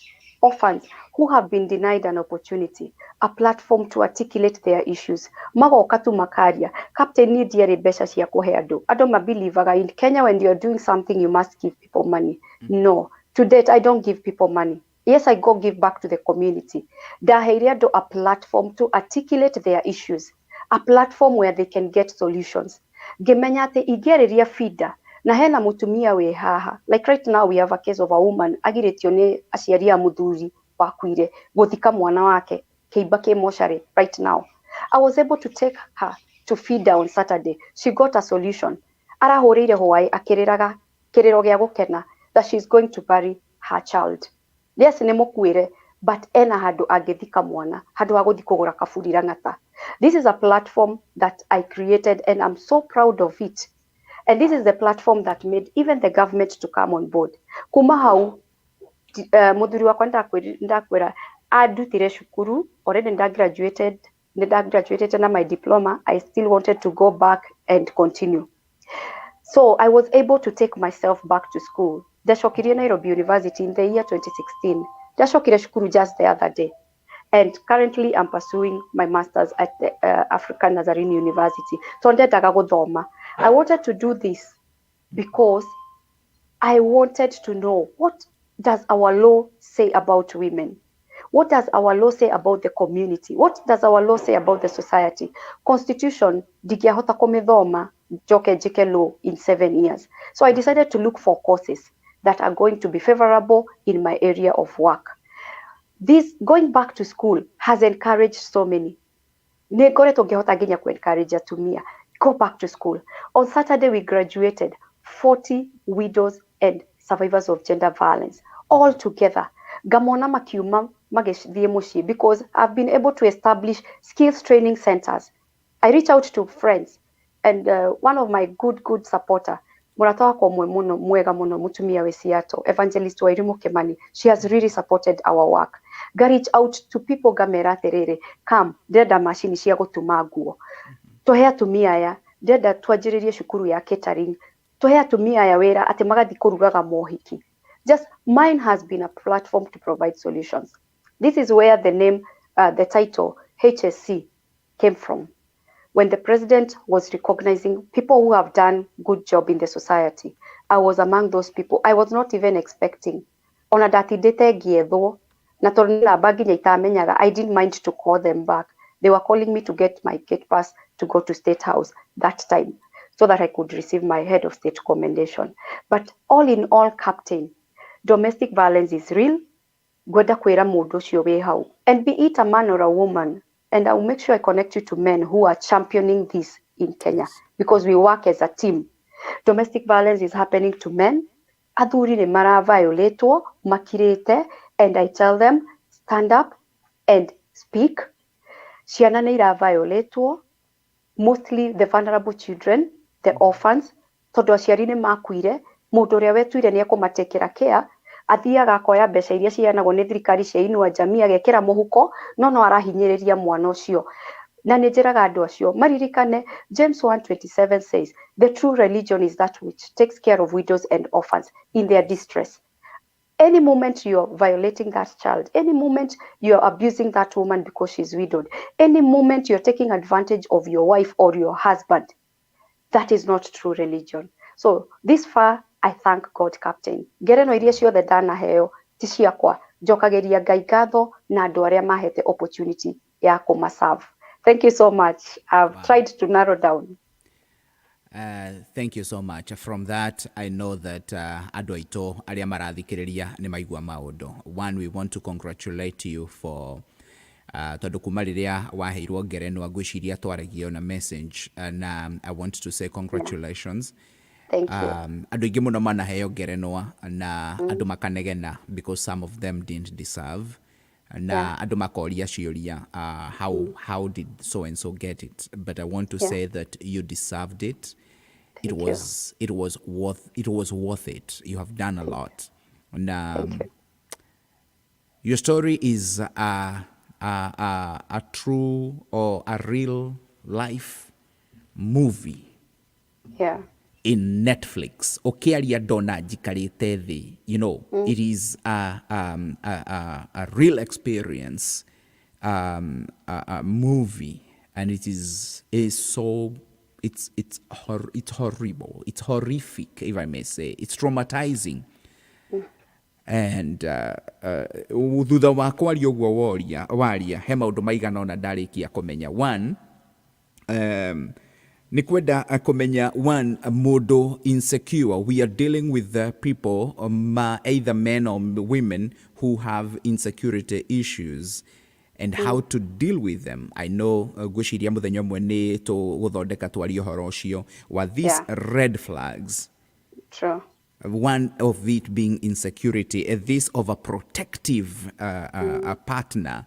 Speaker 1: orphans who have been denied an opportunity, a platform to articulate their issues. Magoka tu makaria, Captain ni ndiarĩ mbeca cia kũhe andũ. Andũ mabelieve in Kenya, when you're doing something, you must give people money. No, to date, I don't give people money. Yes, I go give back to the community. Ndaheire andũ a platform to articulate their issues, a platform where they can get solutions. Ngĩmenya atĩ ingĩarĩria FIDA, na hena mutumia we haha. Like right now we have a case of a woman agiretio ni aciari a muthuri wakuire guthika mwana wake kĩimba kĩ mochari right now. I was able to take her to FIDA on Saturday. She got a solution. Arahũrĩire hwaĩ akĩrĩraga kĩrĩro gĩa gũkena that she's going to bury her child. Yes, nĩ mũkuĩre, but ena handũ angĩthika mwana, handũ ha gũthi kũgũra kaburi Lang'ata. This is a platform that I created and I'm so proud of it. And this is the platform that made even the government to come on board. Kuma hau, muthuri wakwa ndakwĩra, andutire cukuru already graduated na my diploma. I still wanted to go back and continue. So I was able to take myself back to school. Ndacokire Nairobi University in the year 2016. Ndacokire cukuru just the other day. And currently I'm pursuing my master's at the African Nazarene University. So ndendaga guthoma. I wanted to do this because I wanted to know, what does our law say about women? What does our law say about the community? What does our law say about the society? Constitution ndingĩahota kũmĩthoma njoke njĩke law in 7 years. So I decided to look for courses that are going to be favorable in my area of work. This going back to school has encouraged so many. Nĩ ngoretwo ngĩhota nginya encourage atumia go back to school. On Saturday we graduated 40 widows and survivors of gender violence all together. Ngamona makiuma magĩthiĩ mũciĩ because I've been able to establish skills training centers. I reach out to friends and one of my good supporter, mũrata wakwa mwega mũno mutumia we Seattle, Evangelist Wairimu Kimani, she has really supported our work. Ga reach out to people ngamera atĩrĩrĩ, come ndĩrenda macini cia gũtuma nguo, tũhe atumia aya, ndĩrenda twanjĩrĩrie cukuru ya catering, tũhe atumia aya wĩra atĩ magathi kũrugaga mohiki. Just mine has been a platform to provide solutions. This is where the name, the title HSC came from. When the president was recognizing people who have done good job in the society, I was among those people. I was not even expecting. Ona ndatindĩte ngĩethwo na tondũ namba nginya itamenyaga, I didn't mind to call them back. They were calling me to get my gate pass to go to State House that time so that I could receive my head of state commendation. But all in all, Captain, domestic violence is real. Gwenda kwĩra mũndũ ũcio wĩ hau. And be it a man or a woman, and I will make sure I connect you to men who are championing this in Kenya because we work as a team. Domestic violence is happening to men. Athuri nĩ mara-violatwo, makirĩte, and I tell them, stand up and speak. Ciana nĩ ira-violatwo, mostly the vulnerable children, the orphans, tondũ aciari nĩ makuire, mũndũ ũrĩa wetuire nĩ ekũmatekera care, athiaga akoya mbeca iria ciheanagwo nĩ thirikari cia Inua Jamii agekĩra mũhuko, no arahinyĩrĩria mwana ũcio. Na nĩ njĩraga andũ acio maririkane, James 1:27 says, the true religion is that which takes care of widows and orphans in their distress. Any moment you are violating that child, any moment you are abusing that woman because she's widowed, any moment you're taking advantage of your wife or your husband, that is not true religion. So this far, I thank God, Captain. Ngerenwa iria ciothe ndanaheo ti ciakwa, njokagĩria Ngai ngatho na andũ arĩa mahete opportunity ya kũmaserve. Thank you so much. I've tried to narrow down.
Speaker 2: Thank you so much. From that, I know that andũ aitũ arĩa marathikĩrĩria nĩ maigua maũndũ. One, we want to congratulate you for tondũ kuma rĩrĩa waheirwo ngerenwa ngwĩciria twaragio na message, and I want to say congratulations.
Speaker 1: Thank you.
Speaker 2: Andũ aingĩ mũno manaheo ngerenwa na andũ makanegena because some of them didn't deserve. Na andũ makoria ciũria, how did so and so get it? But I want to say that you deserved it. It was worth it. You have done a lot. And your story is a true or a real life movie.
Speaker 1: Yeah.
Speaker 2: In Netflix. Okearia dona jikarite thi. You know, it is a real experience, a movie, and it's horrible. It's horrific, if I may say. It's traumatizing. And thutha wa kwaria ũguo waria he maũndũ maigana ona ndarĩkia kũmenya. One, ni kwenda kũmenya one, mũndũ insecure. We are dealing with the people, either men or women, who have insecurity issues and how to deal with them. I know gwĩciria mũthenya ũmwe nĩ tũgũthondeka twarie ũhoro ũcio wa these red flags.
Speaker 1: True.
Speaker 2: One of it being insecurity, this of a protective partner,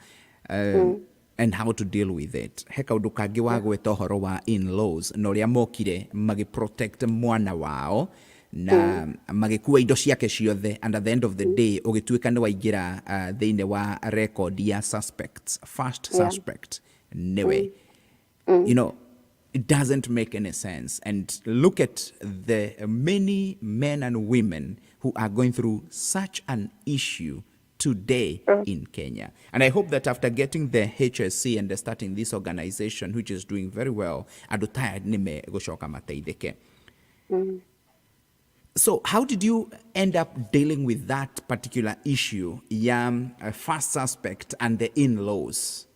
Speaker 2: and how to deal with it. He kaundu kangi wa gweta uhoro wa in-laws na uria mokire magi protect mwana wao na magĩkua indo ciake ciothe, and at the end of the day ũgĩtuĩka nĩ waingĩra thĩinĩ wa record ya suspects, first suspect nĩwe. You know, it doesn't make any sense. And look at the many men and women who are going through such an issue today in Kenya. And I hope that after getting the HSC and starting this organization, which is doing very well, so how did you end up dealing with that particular issue, first suspect and the in-laws?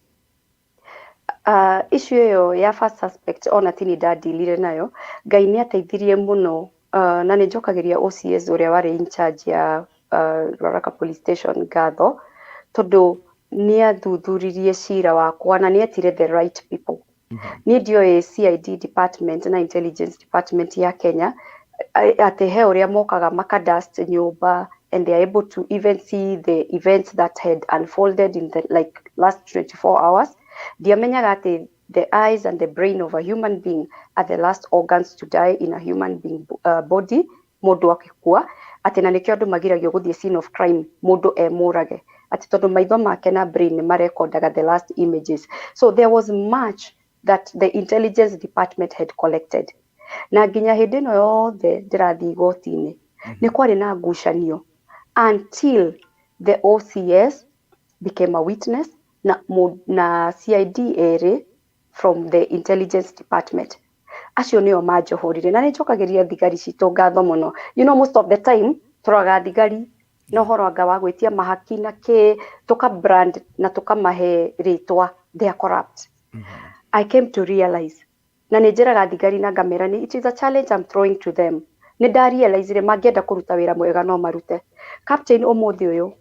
Speaker 1: Issue yo ya first suspect ona tini dadilire nayo Ngai ni ateithirie muno na nĩ njokagiria OCS uria wari in charge ya Roraka police station ngatho tondu ni athuthuririe cira wakwa na ni etire the right people. Ni ndio CID department na intelligence department ya Kenya ate he uria mokaga makadust nyumba, and they are able to even see the events that had unfolded in the last 24 hours. Diamenyaga ati the eyes and the brain of a human being are the last organs to die in a human being body. Mundu akikua ati na nikio andu magiragio guthie scene of crime mundu emurage ati tondu maitho make na brain marekordaga the last images. So there was much that the intelligence department had collected. Na nginya hindi no yothe ndirathi igoti-ini ni kwari na ngucanio until the OCS became a witness na CID ere from the intelligence department. Acio nio majohorire na nĩnjokagiria thigari citũ ngatho muno. You know, most of the time tũraga thigari no horo anga wa gwitia mahaki na ke tuka brand na tukamahe ritwa, they are corrupt. I came to realize na nĩnjĩraga thigari na ngamera ni it is a challenge I'm throwing to them. Nĩ ndarealize mangienda kũruta wĩra mwega no marute. Captain ũmũthĩ ũyũ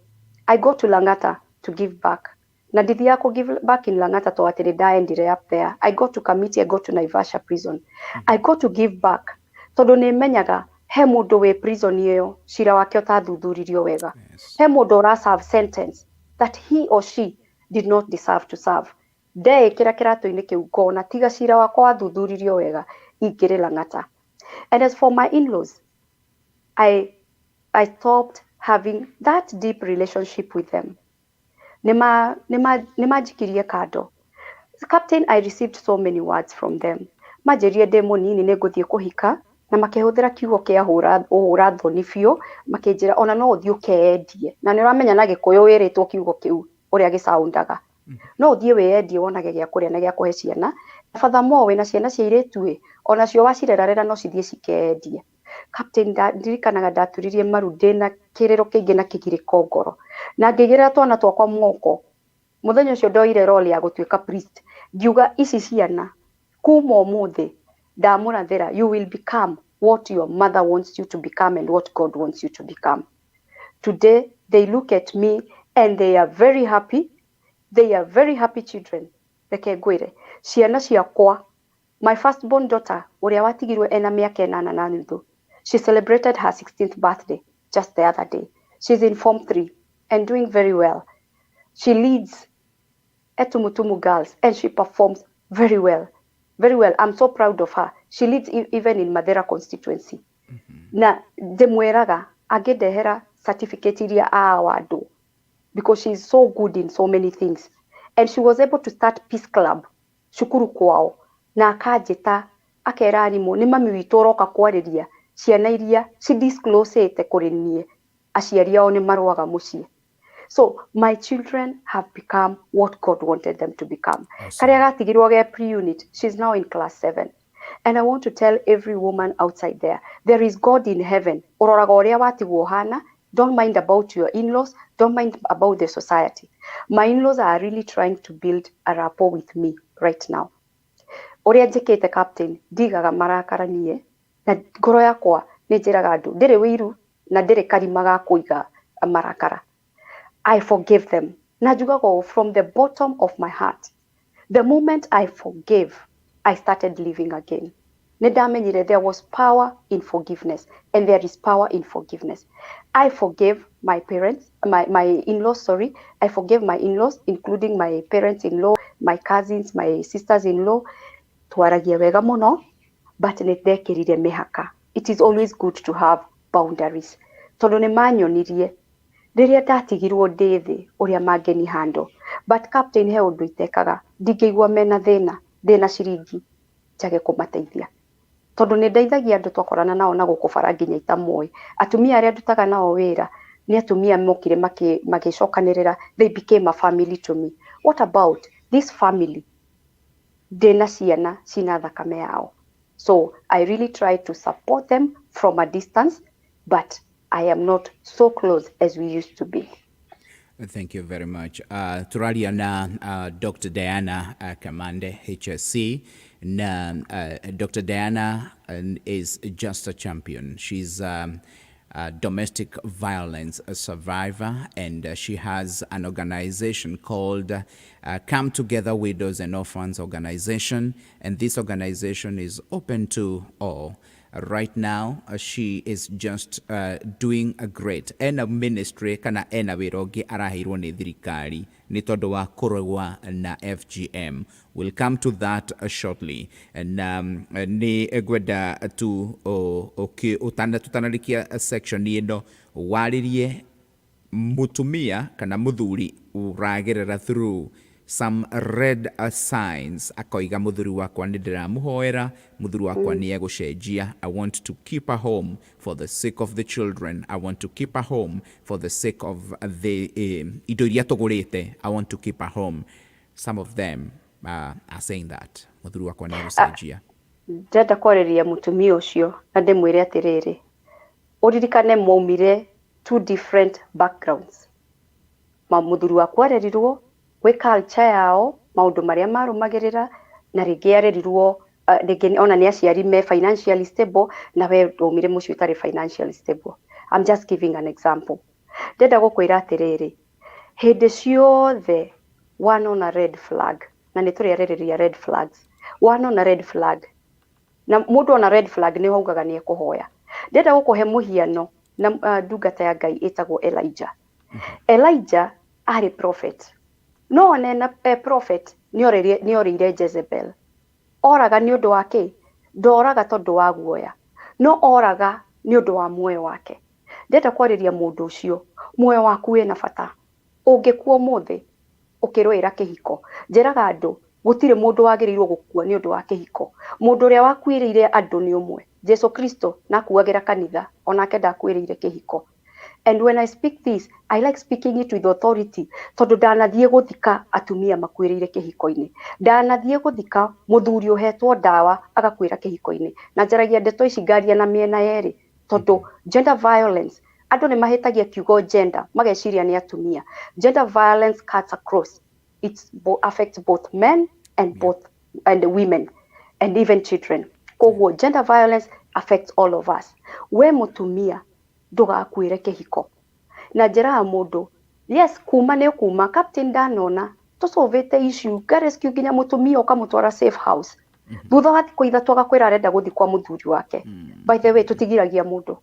Speaker 1: I go to Lang'ata to give back. Na ndithia ku give back in Lang'ata to atiri ndaendire up there. I go to Kamiti, I go to Naivasha prison. I go to give back tondu ni menyaga he mundu we prison iyo cira wake utathuthuririo wega. He mundu ura serve sentence that he or she did not deserve to serve. De kira kiratu-ini kiu ngona tiga cira wakwa wathuthuririo wega ingire Lang'ata. And as for my in-laws, I stopped having that deep relationship with them. Nema jikirie kado. Captain, I received so many words from them. Majerie demo nini neguthie kuhika na makehuthira kiugo kia hura thoni biu makinjira ona no uthie ukeendie na niramenya na gikuyu wiritwo kiugo kiu uria gisaundaga no uthie weendie wonage gia kuria na gia kuhe ciana furthermore wina ciana cia iritu ona cio wacirerarera no cithie cikeendie. Captain, ndirikanaga ndaturirie maru ndina kiriro kingi na kigiriko ngoro na ngigirira twana twakwa mwoko. Muthenya ucio ndoire role ya gutuika priest ngiuga ici ciana kuma umuthi ndamurathira, you will become what your mother wants you to become and what God wants you to become. Today they look at me and they are very happy. They are very happy children. Reke ngwire ciana ciakwa, my firstborn daughter uria watigirwe ena miaka 8 na nuthu, she celebrated her 16th birthday just the other day. She's in Form 3 and doing very well. She leads Etumutumu Girls and she performs very well. Very well. I'm so proud of her. She leads even in Madera constituency. Na demweraga agedehera certificate iria awado because she's so good in so many things. And she was able to start Peace Club shukuru kwao na akajeta akera arimu ni mami witu uroka kwariria ciana iria ci disclosete kuri nie aciari ao ni marwaga mucie. So my children have become what God wanted them to become. Karia gatigirwo ge pre-unit, she's now in class 7. And I want to tell every woman outside there, there is God in heaven. Uroraga uria watigwo hana. Don't mind about your in-laws. Don't mind about the society. My in-laws are really trying to build a rapport with me right now. Uria njikite Captain, ndigaga marakara nie na ngoro yakwa ni njiraga andu ndire wiru na ndire karima ga kuiga marakara. I forgive them. Najugago from the bottom of my heart. The moment I forgave, I started living again. Nedamenyire, there was power in forgiveness, and there is power in forgiveness. I forgave my parents, my in-laws, sorry. I forgave my in-laws, including my parents-in-law, my cousins, my sisters-in-law. Twaragia wega muno, but nĩndekĩrire mĩhaka. it is always good to have boundaries. Tondu ni manyonirie riria ndatigirwo ndi thi uria mangeni handle, but captain he undu itekaga ndingeigua mena thina ciringi njage kumateithia, tondu ni ndeithagia andu twakorana nao na guku bara nginya itamoi. Atumia aria ndutaga nao wira ni atumia mokire magicokanirira, they became a family to me. What about this family ndina ciana cina thakame yao? So I really try to support them from a distance, but I am not so close as we used to be.
Speaker 2: Thank you very much. Turaria na Dr. Dianah Kamande HSC. Na Dr. Dianah is just a champion. She's a domestic violence survivor, and she has an organization called Come Together Widows and Orphans Organization, and this organization is open to all. Right now, she is just doing a great ena ministry kana ena wirogi arahirwo ni thirikari ni tondu wa kurogwa na FGM. We'll come to that shortly. And ni gwenda tu tutanarikia section ino waririe mutumia kana muthuri uragerera through some red signs. Akoiga muthuri wakwa ndiramuhoera, muthuri wakwa ni egucenjia. I want to keep her home for the sake of the children. I want to keep her home for the sake of the indo iria tugurite. I want to keep her home. Some of them are saying that muthuri wakwa ni egucenjia.
Speaker 1: Ndenda kwariria mutumia ucio na ndimwire atiriri, uririkane mwaumire two different backgrounds. Muthuri wakwa arerirwo gwe culture yao, maundu maria marumagirira, na ringi arerirwo ringi ona ni aciari me financially stable, na we umire mucio utari financially stable. I'm just giving an example. Ndenda gukwira atiriri, hindi ciothe one on a red flag, na nituriaririria red flags. One on a red flag, na mundu on a red flag ni haugaga ni ekuhoya. Ndenda gukuhe muhiano na ndungata ya Ngai etagwo Elijah. Elijah ari prophet. No nena prophet ni orire Jezebel. Oraga ni undu wake, ndoraga tondu wa guoya, no oraga ni undu wa muoyo wake. Ndenda kwariria mundu ucio, muoyo waku wina bata. Ungikuo muthi ukirwira kihiko, njiraga andu gutire mundu wagirirwo gukua ni undu wa kihiko. Mundu uria wakwiriire andu ni umwe, Jesu Kristo nakuagira kanitha, onake ndakwiriire kihiko. And when I speak this, I like speaking it with authority. Tondu ndanathie guthika atumia makwiriire kihiko-ini. Ndanathie guthika muthuri uhetwo ndawa agakwira kihiko-ini. Na njaragia ndeto ici ngaria na miena yeri. Tondu gender violence, andu ni mahitagia kiugo gender, mageciria ni atumia. Gender violence cuts across. It affects both men and women and even children. Koguo gender violence affects all of us. We mutumia ndugakwire kihiko. Na njira mundu, yes, kuma ne kuma captain danona tusovete issue ga rescue ginya mutumia ukamutwara safe house. Thutha wa thikũ ithatũ agakwĩra arenda gũthi kwa muthuri wake. By the way, tutigiragia mundu,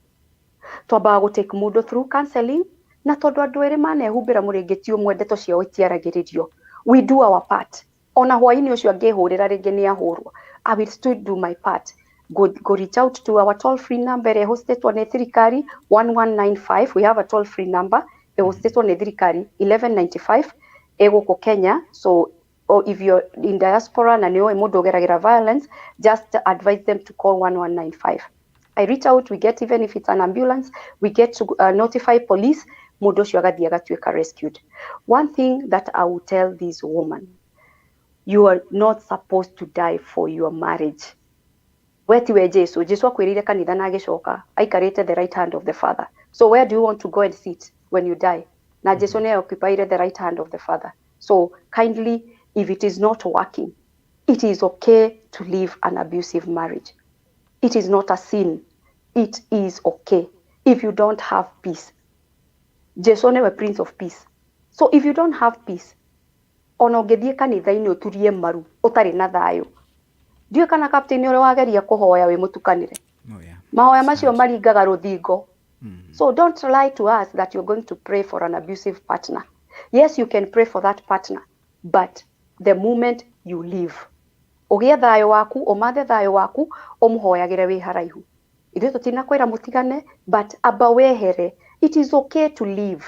Speaker 1: twambaga gutake mundu through counseling, na tondu andu eri manehumbira mũrĩngĩti ũmwe ndeto ciao itiaragĩrĩrio. We do our part. Ona hwaini ucio angĩhũrĩra rĩngĩ ni ahũrwo, I will still do my part. Go reach out to our toll-free number hosted on thirikari 1195. We have a toll-free number hosted on thirikari 1195 egoko Kenya. So if you're in diaspora na niwe mundu ogeragira violence, just advise them to call 1195. I reach out, we get, even if it's an ambulance, we get to notify police, mundu ucio agathie agatuika rescued. One thing that I will tell this woman, you are not supposed to die for your marriage. Wetiwe Jesu akwirire kanitha na agicoka aikarite the right hand of the Father. So where do you want to go and sit when you die? Na Jesu ne occupied the right hand of the Father. So kindly, if it is not working, it is okay to live an abusive marriage. It is not a sin. It is okay if you don't have peace. Jesu ne Prince of Peace. So if you don't have peace, ona ungethie kanitha-ini uturie maru utari na thayo, ndiyo kana captain ore wageria kuhoya we mutukanire. Mahoya macio maringaga ruthingo. So don't lie to us that you're going to pray for an abusive partner. Yes, you can pray for that partner, but the moment you leave, ugie thayo waku, umathe thayo waku, umuhoyagire wi haraihu. ithuĩ tũtinakwĩra mũtigane, but amba wehere. It is okay to leave.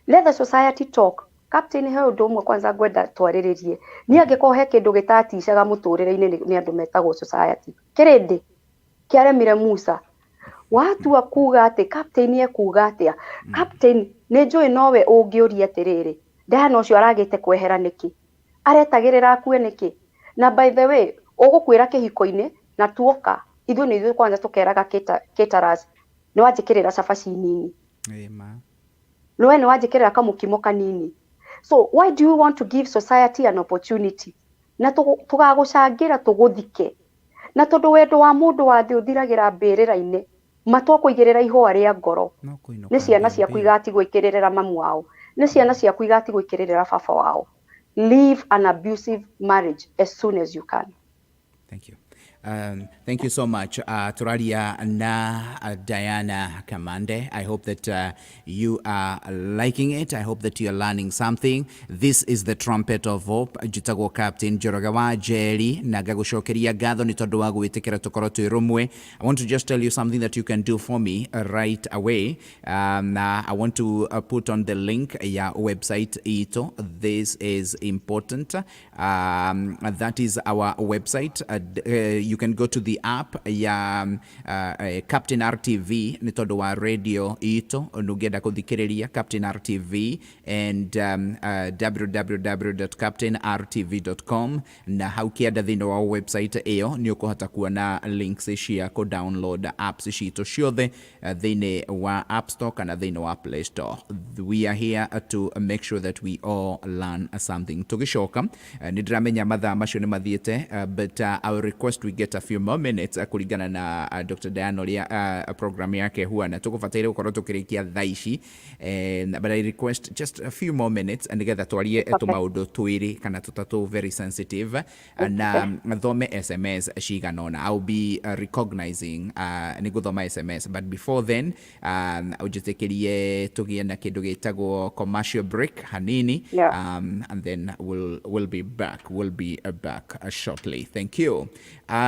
Speaker 1: Let the society talk. Captain, he ũndũ ũmwe kwanza ngwenda twarĩrĩrie. Niĩ angĩkorwo he kĩndũ gĩtaticaga mũtũrĩre-inĩ nĩ andũ metagwo society. Kĩrĩndĩ kĩaremire Musa. Watua kuga atĩ captain ekuga atĩa. Captain nĩ njũĩ nowe ũngĩũria atĩrĩrĩ. Diana ũcio aragĩte kwehera nĩkĩ? Aretagĩrĩra akue nĩkĩ? Na by the way, ũgũkwĩra kĩhiko-inĩ na tuoka. Ithuĩ nĩ ithuĩ kwanza tũkeraga caterers. Nĩ wanjĩkĩrĩra cabaci nini. Nowe nĩ wanjĩkĩrĩra kamũkimo kanini. So why do you want to give society an opportunity? Na tũgagũcangĩra tũgũthike. Na tondũ wendo wa mũndũ wa thĩ ũthiragĩra mbĩrĩra-inĩ, matua kũigĩrĩra ihũa rĩa ngoro. Nĩ ciana ciaku igatigwo ikĩrĩrĩra mamu wao. Nĩ ciana ciaku igatigwo ikĩrĩrĩra baba wao. Leave an abusive marriage as soon as you can.
Speaker 2: Thank you. Thank you so much. Turaria na Dianah Kamande. I hope that you are liking it. I hope that you are learning something. This is the Trumpet of Hope. Jitagwo Captain Jorogawa Jerry Nagagucokeria Gatho ni tondu wa gwitikira tukorwo twi rumwe. I want to just tell you something that you can do for me right away. I want to put on the link ya website ito. This is important. That is our website. You can go to the app ya Captain RTV ni tondu wa radio ito nugenda kuthikiriria Captain RTV and www.captainrtv.com na hau kienda thini wa website iyo ni ukuhota kuona links cia ku download apps cito ciothe thini wa App Store kana thini wa Play Store. We are here to make sure that we all learn something. Tugicoka ni ndiramenya mathaa macio ni mathiete but I will request we get a few more minutes kuringana na Dr Dianah uria program yake huana tukubataire gukorwo tukirikia thaici but I request just a few more minutes and nigetha twarie tumaundu twiri kana tutatu very sensitive na thome SMS ciganona. I'll be recognizing ni guthoma SMS but before then ujitekerie tugie na kindu gitagwo commercial break hanini and then we'll be back shortly. Thank you.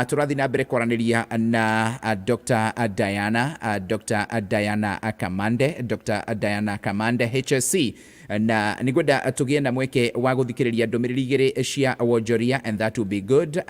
Speaker 2: Turathi na mbere kwaraniria na Dr Dianah Kamande, Dr Dianah Kamande HSC na nigwenda tugie na mweke wa guthikiriria ndumiriri igiri cia wonjoria and that will be good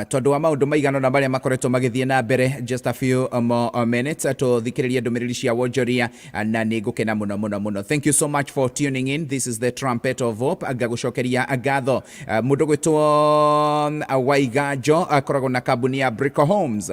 Speaker 2: tondu wa maundu maigano na maria makoretwo magithie na mbere. Just a few more minutes tuthikiririe ndumiriri cia wonjoria na ni ngukena muno. Thank you so much for tuning in. This is the Trumpet of Hope. Ngagucokeria gatho mundu gwitwo Waiganjo akoragwo na kambuni ya Brico Homes.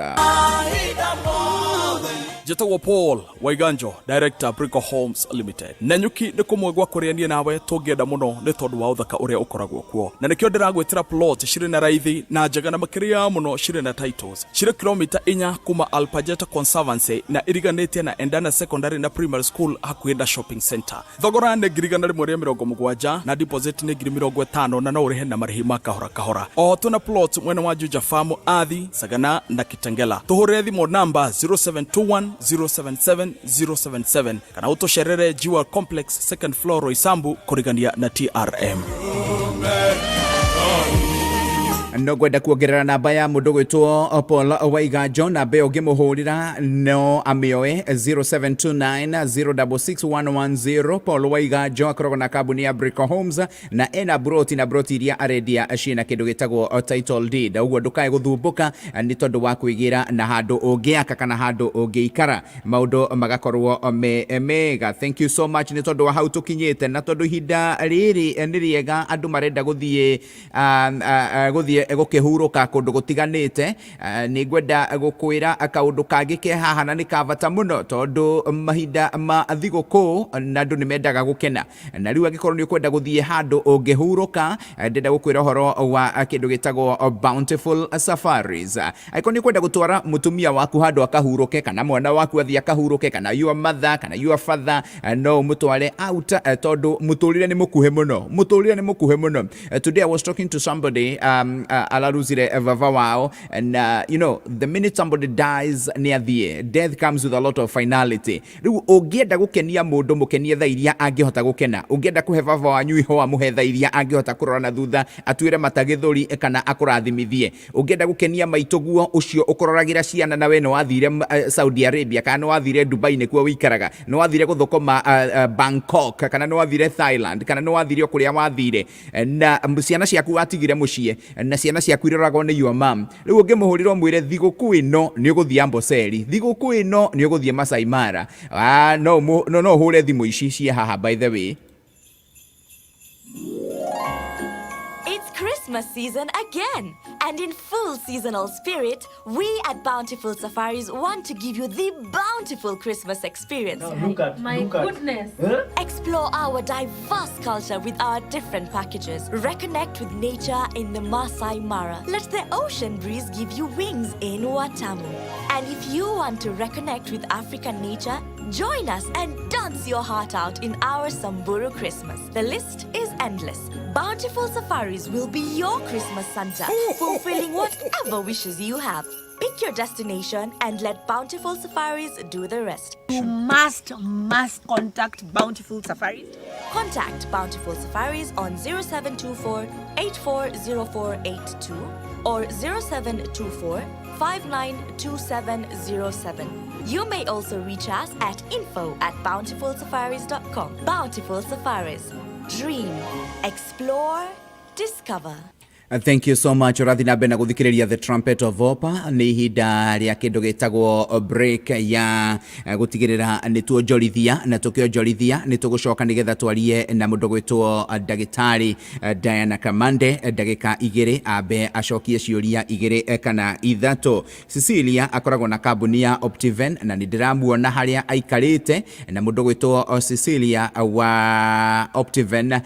Speaker 3: Jitagwo Paul Waiganjo, Director Brico Homes Limited. Nanyuki ni kumwe gwa kuriania nawe tungienda muno ni tondu wa uthaka uria ukoragwo kuo. Na nikio ndiragwitira plot ciri na raithi na njega na makiria muno ciri na titles. Ciri kilomita 4 kuma Alpajeta Conservancy na iriganite na Endana Secondary na Primary School hakuenda shopping center. Thogora ni ngirigana rimwe ria 70 na deposit ni 50 na no urihe na marihi kahora. O tuna plot mwena wa Juja Farm, Athi, Sagana na Kitengela. Tuhurire thimo namba 0721 077 kana utosherere Jewel Complex second floor Roysambu kurigania na TRM.
Speaker 2: No gwenda kuongerera namba ya mundu gwitwo Paul Waiganjo na be ungimuhurira no amioe 0729066110. Paul Waiganjo akoragwo na kambuni ya Brico Homes na ena broti iria arendia ciina kindu gitagwo title deed. Uguo ndukae guthumbuka ni tondu wa kwigira na handu ungiaka kana handu ungiikara maundu magakorwo mega. Thank you so much ni tondu wa hau tukinyite na tondu hinda riri ni riega andu marenda guthie gukihuruka kundu gutiganite. Ni ngwenda gukwira kaundu kangi ke haha na ni kavata muno tondu mahinda ma thiguku na andu ni mendaga gukena na riu angikorwo ni ukwenda guthie handu ungihuruka ndenda gukwira horo wa kindu gitagwo Bountiful Safaris. Aiko ni kwenda gutwara mutumia waku handu akahuruke kana mwana waku athia akahuruke kana your mother kana your father no mutware out tondu muturire ni mukuhe muno. Today I was talking to somebody alaruzire vava wao, and you know, the minute somebody dies near the death comes with a lot of finality. Riu ungienda gukenia mundu mukenie tha iria angihota gukena, ungienda kuhe vava wanyu ihoa muhe tha iria angihota kurora na thutha atwire matagithuri kana akurathimithie. Ungienda gukenia maituguo ucio ukororagira ciana na we no wathire Saudi Arabia kana no wathire Dubai nikuo wikaraga, no wathire guthokoma Bangkok kana no wathire Thailand kana no wathire kuria wathire na ciana ciaku watigire mucie na ciana ciaku iroragwo ni your mom. Riu ungimuhurirwo mwire thiguku ino ni uguthia Amboseli, thiguku ino ni uguthia Masai Mara. No hure thimu ici cie haha by the way.
Speaker 4: It's Christmas season again, and in full seasonal spirit, we at Bountiful Safaris want to give you the bountiful Christmas experience.
Speaker 5: My goodness.
Speaker 4: Explore our diverse culture with our different packages. Reconnect with nature in the Masai Mara. Let the ocean breeze give you wings in Watamu. And if you want to reconnect with African nature, join us and dance your heart out in our Samburu Christmas. The list is endless. Bountiful Safaris will be your Christmas Santa, fulfilling whatever wishes you have. Pick your destination and let Bountiful Safaris do the rest.
Speaker 5: You must contact Bountiful Safaris.
Speaker 4: Contact Bountiful Safaris on 0724 840482 or 0724 592707. You may also reach us at info@bountifulsafaris.com. Bountiful Safaris. Dream, explore, discover.
Speaker 2: Thank you so much. Rathi na mbere na guthikiriria The Trumpet of Hope. Ni ihinda ria kindu gitagwo break ya gutigirira ni tuonjorithia na tukionjorithia ni tugucoka nigetha twarie na mundu gwitwo Dagitari Dianah Kamande ndagika igiri ambe acokie ciuria igiri kana ithatu. Cecilia akoragwo na kambuni ya Optiven na ni ndiramuona haria aikarite na mundu gwitwo Cecilia wa Optiven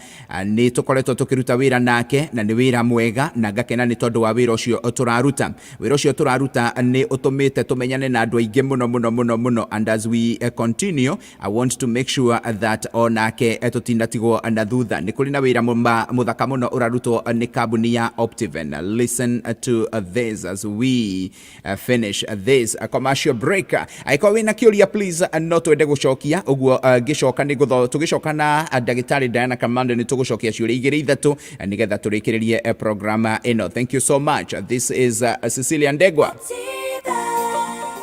Speaker 2: ni tukoretwo tukiruta wira nake na ni wira mwe na ngakena ni tondu wa wira ucio turaruta. Wira ucio turaruta ni utumite tumenyane na andu aingi muno, and as we continue I want to make sure that onake tutindatigwo na thutha. Ni kuri na wira muthaka muno urarutwo ni kambuni ya Optiven. Listen to this as we finish this commercial break. Aiko wina kiuria please no twende gucokia uguo gicoka ni gutho tugicoka na Dagitari Dianah Kamande ni tugucokia ciuria igiri ithatu nigetha turikiririe program ino. Thank you so much. This is Cecilia Ndegwa.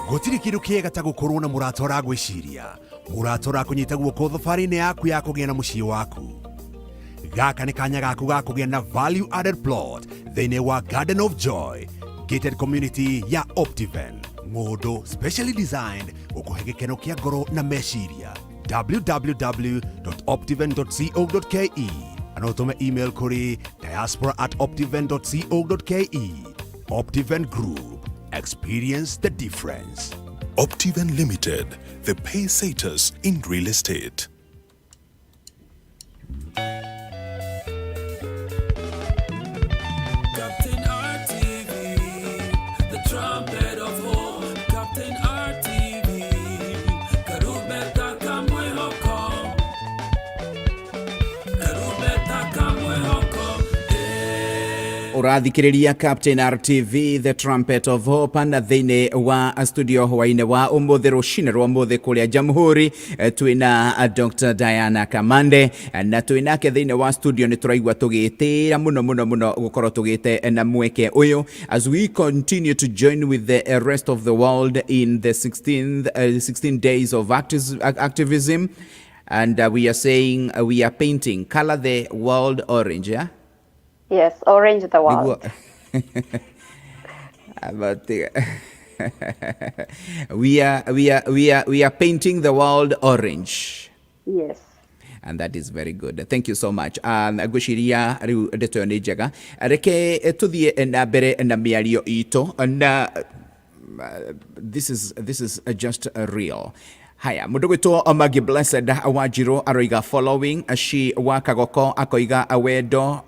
Speaker 6: Gutiri kindu kiega ta gukorwo na murata uragwiciria, murata urakunyita guoko thabarine yaku ya kugia na mucii waku. Gaka ni kanya gaku ga kugia na value added plot thiini wa Garden of Joy gated community ya Optiven. Modo specially designed ukuhe gikeno kia ngoro na meciria. www.optiven.co.ke Anotume email kuri diaspora@optiven.co.ke. Optiven Group. Experience the difference.
Speaker 7: Optiven Limited, the pacesetters in real estate.
Speaker 8: Captain RTV, the trumpet of hope. Captain RTV, karubeta kamwe hoko.
Speaker 2: Urathikiriria Captain RTV, The Trumpet of Hope, na thiini wa studio hwaine wa umuthi rucine rwa umuthi kuria Jamhuri twina Dr Dianah Kamande na twinake thiini wa studio ni turaigwa tugitira muno gukorwo tugite na mweke uyu as we continue to join with the rest of the world in the 16 days of activism, and we are saying we are painting color the world orange, yeah.
Speaker 1: Yes, orange the world.
Speaker 2: But we are painting the world orange.
Speaker 1: Yes.
Speaker 2: And that is very good. Thank you so much. Gushiria riu ndeto ni njega. Reke tuthie na mbere na miario itu na this is just real. Haya, mundu gwitwo Omagi Blessed Wanjiru aroiga following she wa Kagoko akoiga awendo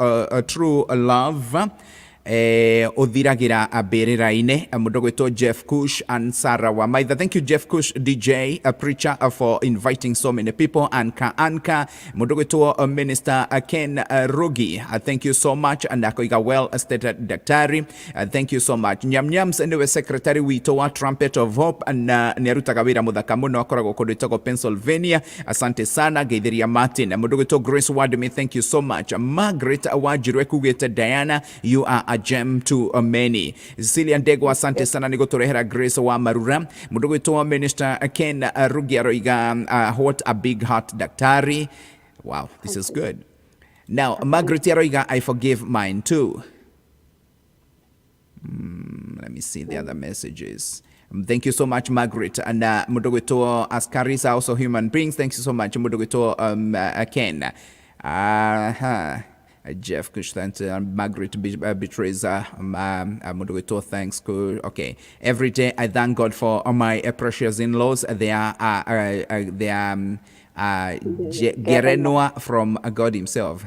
Speaker 2: true love uthiragira mbirira-ini mundu gwitwo Jeff Kush and Sarah Wamaitha. Thank you Jeff Kush, DJ, a preacher, for inviting so many people. Anka mundu gwitwo Minister Ken Rugi, thank you so much. And akoiga well stated daktari, thank you so much. Nyamnyams ndiwe secretary wito wa Trumpet of Hope, na nirutaga wira muthaka muno akoragwo kundu itagwo Pennsylvania. Asante sana. Geithiria Martin mundu gwitwo Grace Wadmi, thank you so much. Margaret Wajirwe kugite Diana, you are a gem to many. Cecilia Ndego, asante sana nigoturehera Grace wa Marura. Mundu gwitwo Minister Ken Rugi aroiga what a big heart daktari. Wow, this is good. Now Margaret aroiga I forgive mine too. Let me see the other messages. Thank you so much, Margaret. And mundu gwitwo Askaris are also human beings. Thank you so much, mundu gwitwo Ken. Jeff Kush, Margaret betrays mundu gwitwo thanks. Okay. Every day I thank God for my precious in-laws. They are Gerenwa from God himself.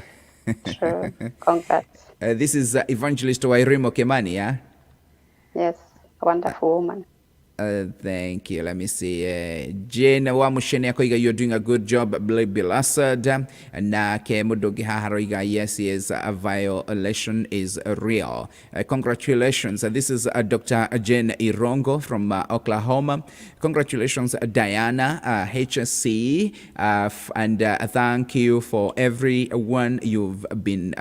Speaker 1: Sure. Congrats.
Speaker 2: This is Evangelist Wairimo Kemani, yeah?
Speaker 1: Yes, a wonderful woman.
Speaker 2: Thank you. Let me see. Jane Wamushene akoiga, you're doing a good job, Bilasad. Na ke mudogi haharoiga, yes, a violation is real. Congratulations. This is Dr. Jane Irongo from Oklahoma. Congratulations, Diana HSC. And thank you for everyone you've been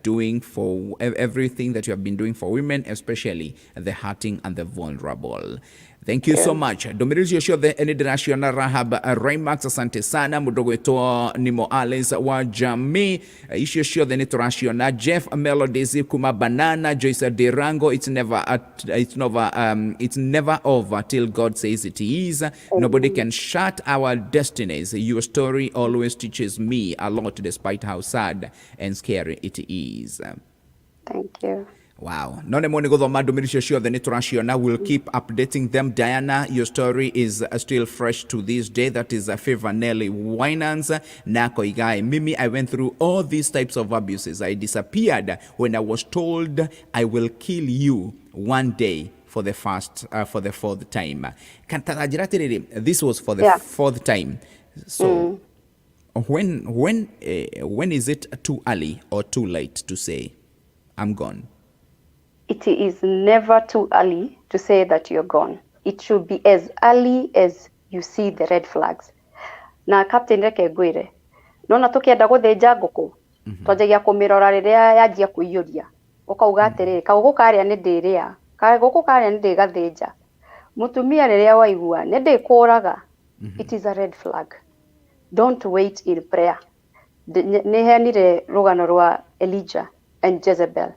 Speaker 2: doing for everything that you have been doing for women, especially the hurting and the vulnerable. Thank you so much. Domirizi yosho the Enidirashona Rahab Raymax, asante sana. Mudogo ito Nimo Alice wa Jamii. Ishi yosho the Nitorashona Jeff Melodies Kuma Banana Joyce Derango. It's never over till God says it is. Nobody can shut our destinies. Your story always teaches me a lot, despite how sad and scary it is.
Speaker 1: Thank you.
Speaker 2: Wow. None mo nigothoma ndumirisho cio the niturashona. We'll keep updating them. Diana, your story is still fresh to this day. That is a favor Nelly Winans. Nako igai. Mimi, I went through all these types of abuses. I disappeared when I was told I will kill you one day for the fourth time. This was for the fourth time. So when is it too early or too late to say I'm gone?
Speaker 1: It is never too early to say that you're gone. It should be as early as you see the red flags. Na Captain Reke Gwire, nona tukienda guthinja nguku twanjagia kumirora riria yanjia kuiyuria ukauga atiriri kaugu karia ni ndiria kaugu karia ni ndigathinja mutumia riria waigua ni ndikuraga. It is a red flag. Don't wait in prayer. Ni henire rugano rwa Elijah and Jezebel.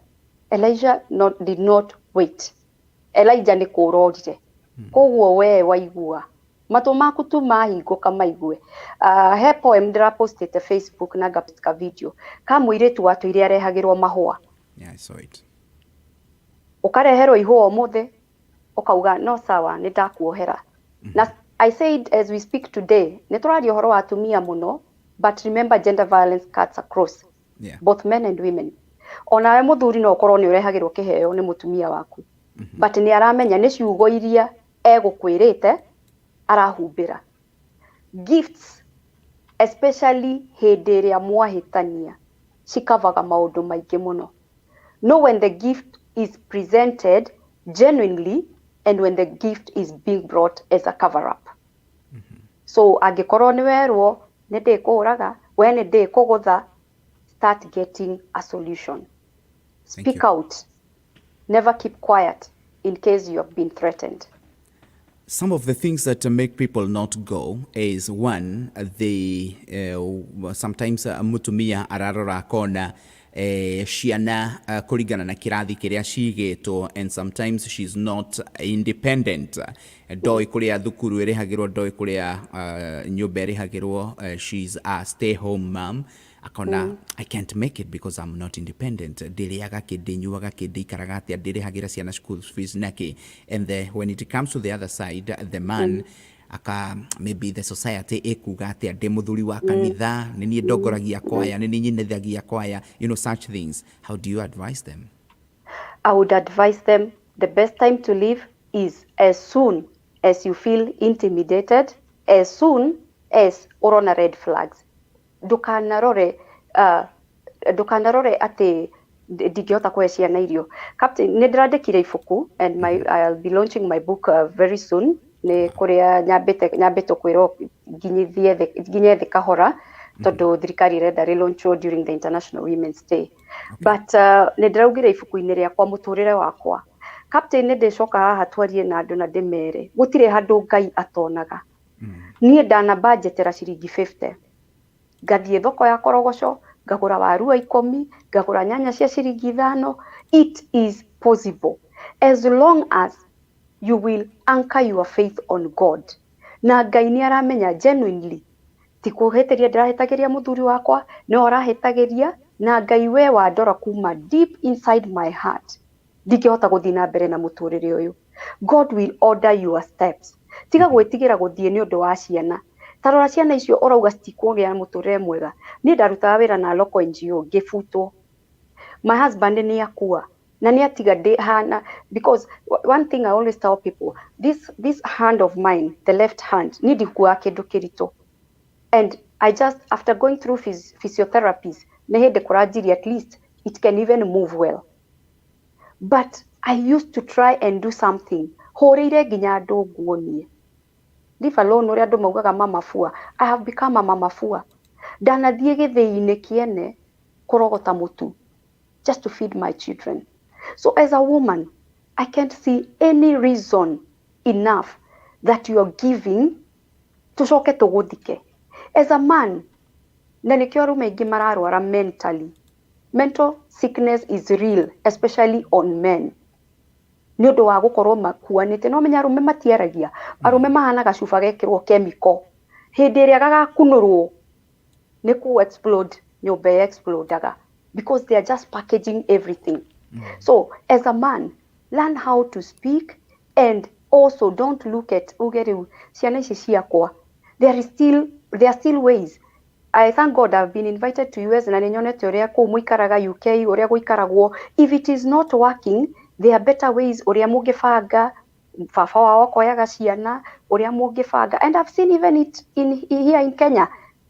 Speaker 1: Elijah did not wait. Elijah ni kurorire. Koguo we waigua matu maku tu mahinguka maigue. He poem ndira postete Facebook na ngapika video ka muiritu watu iria arehagirwo mahua.
Speaker 2: Yeah, I saw it.
Speaker 1: Ukareherwo ihua omuthe ukauga no sawa ni ndakuohera. Na I said as we speak today ni turaria horo wa atumia muno, but remember gender violence cuts across both men and women. Onawe muthuri no korwo ni urehagirwo kiheo ni mutumia waku. But ni aramenya ni ciugo iria egukwirite arahumbira. Gifts, especially hindi iria mwahitania, cikavaga maundu maingi muno. Know when the gift is presented genuinely and when the gift is being brought as a cover up. So angikorwo ni werwo ni ndikuraga we ni ndikugutha, start getting a solution. Speak out. Never keep quiet in case you have been threatened.
Speaker 2: Some of the things that make people not go is one, sometimes mutumia ararora kona ciana kurigana na kirathi kiria cigitwo, and sometimes she's not independent. Doi kuria thukuru irihagirwo, doi kuria nyumba irihagirwo, she's a stay home mom. Akona, I can't make it because I'm not independent. Ndiriaga kindi, nyuaga kindi, ikaraga atia, ndirihagira ciana school fees naki. And when it comes to the other side, the man, maybe the society ekuga atia, ndi muthuri wa kanitha, nini ndogoragia kwaya, nini nyinethagia kwaya, such things. How do you advise them?
Speaker 1: I would advise them the best time to leave is as soon as you feel intimidated, as soon as urona red flags. Ndukanarore ati ndingĩhota kũhe ciana irio. Captain, nĩ ndĩrandĩkire ibuku and I'll be launching my book very soon. Nĩ kũrĩa nyambĩte kwĩrwo nginye thĩ kahora tondũ thirikari irenda relaunchwo during the International Women's Day. But nĩ ndĩraugire ibuku-inĩ rĩakwa mũtũrĩre wakwa. Captain, nĩ ndĩcoka haha twarie na andũ na ndĩmere gũtirĩ handũ Ngai atonaga. Niĩ ndanabudgetera ciringi 50. Ngathiĩ thoko ya korogoco, ngagũra waru wa 10, ngagũra nyanya cia ciringi 5. It is possible as long as you will anchor your faith on God. Na Ngai nĩ aramenya genuinely ti kũhĩtĩria ndĩrahĩtagĩria mũthuri wakwa, no arahĩtagĩria na Ngai we wandora kuma deep inside my heart. Ndingĩhota gũthiĩ na mbere na mũtũrĩre ũyũ. God will order your steps. Tiga gwĩtigĩra gũthiĩ nĩ ũndũ wa ciana. Tarora ciana icio ũrauga citikũgĩa mũtũrĩre mwega. Niĩ ndarutaga wĩra na local NGO ngĩbutwo. My husband nĩ akua na nĩ atiga hana, because one thing I always tell people, this hand of mine, the left hand, nĩ ndikuaga kĩndũ kĩritũ. And I just, after going through physiotherapies, nĩ hĩndĩ kũranjirie at least it can even move well. But I used to try and do something. Hũrĩire nginya andũ nguo niĩ. Leave alone ũrĩa andũ maugaga mama fua. I have become a mama fua. Ndanathiĩ gĩthĩi-inĩ kĩene kũrogota mũtu just to feed my children. So as a woman, I can't see any reason enough that you are giving tucoke tũgũthike. As a man, na nĩkĩo arũme aingĩ mararwara mentally. Mental sickness is real, especially on men. Nĩ ũndũ wa gũkorwo makuanĩte. No menya arũme matiaragia. Arũme mahana gacuba gekĩrwo chemical. Hĩndĩ ĩrĩa gagakunũrwo nĩ ku explode, nyũmba explodaga, because they are just packaging everything. So as a man, learn how to speak and also don't look at ugeru ciana ici ciakwa. There are still ways. I thank God I've been invited to US na nĩnyonete ũrĩa kũu mũikaraga UK, ũrĩa gũikaragwo. If it is not working, there are better ways ũrĩa mũngĩbanga. Baba wao akoyaga ciana ũrĩa mũngĩbanga. And I've seen even it here in Kenya.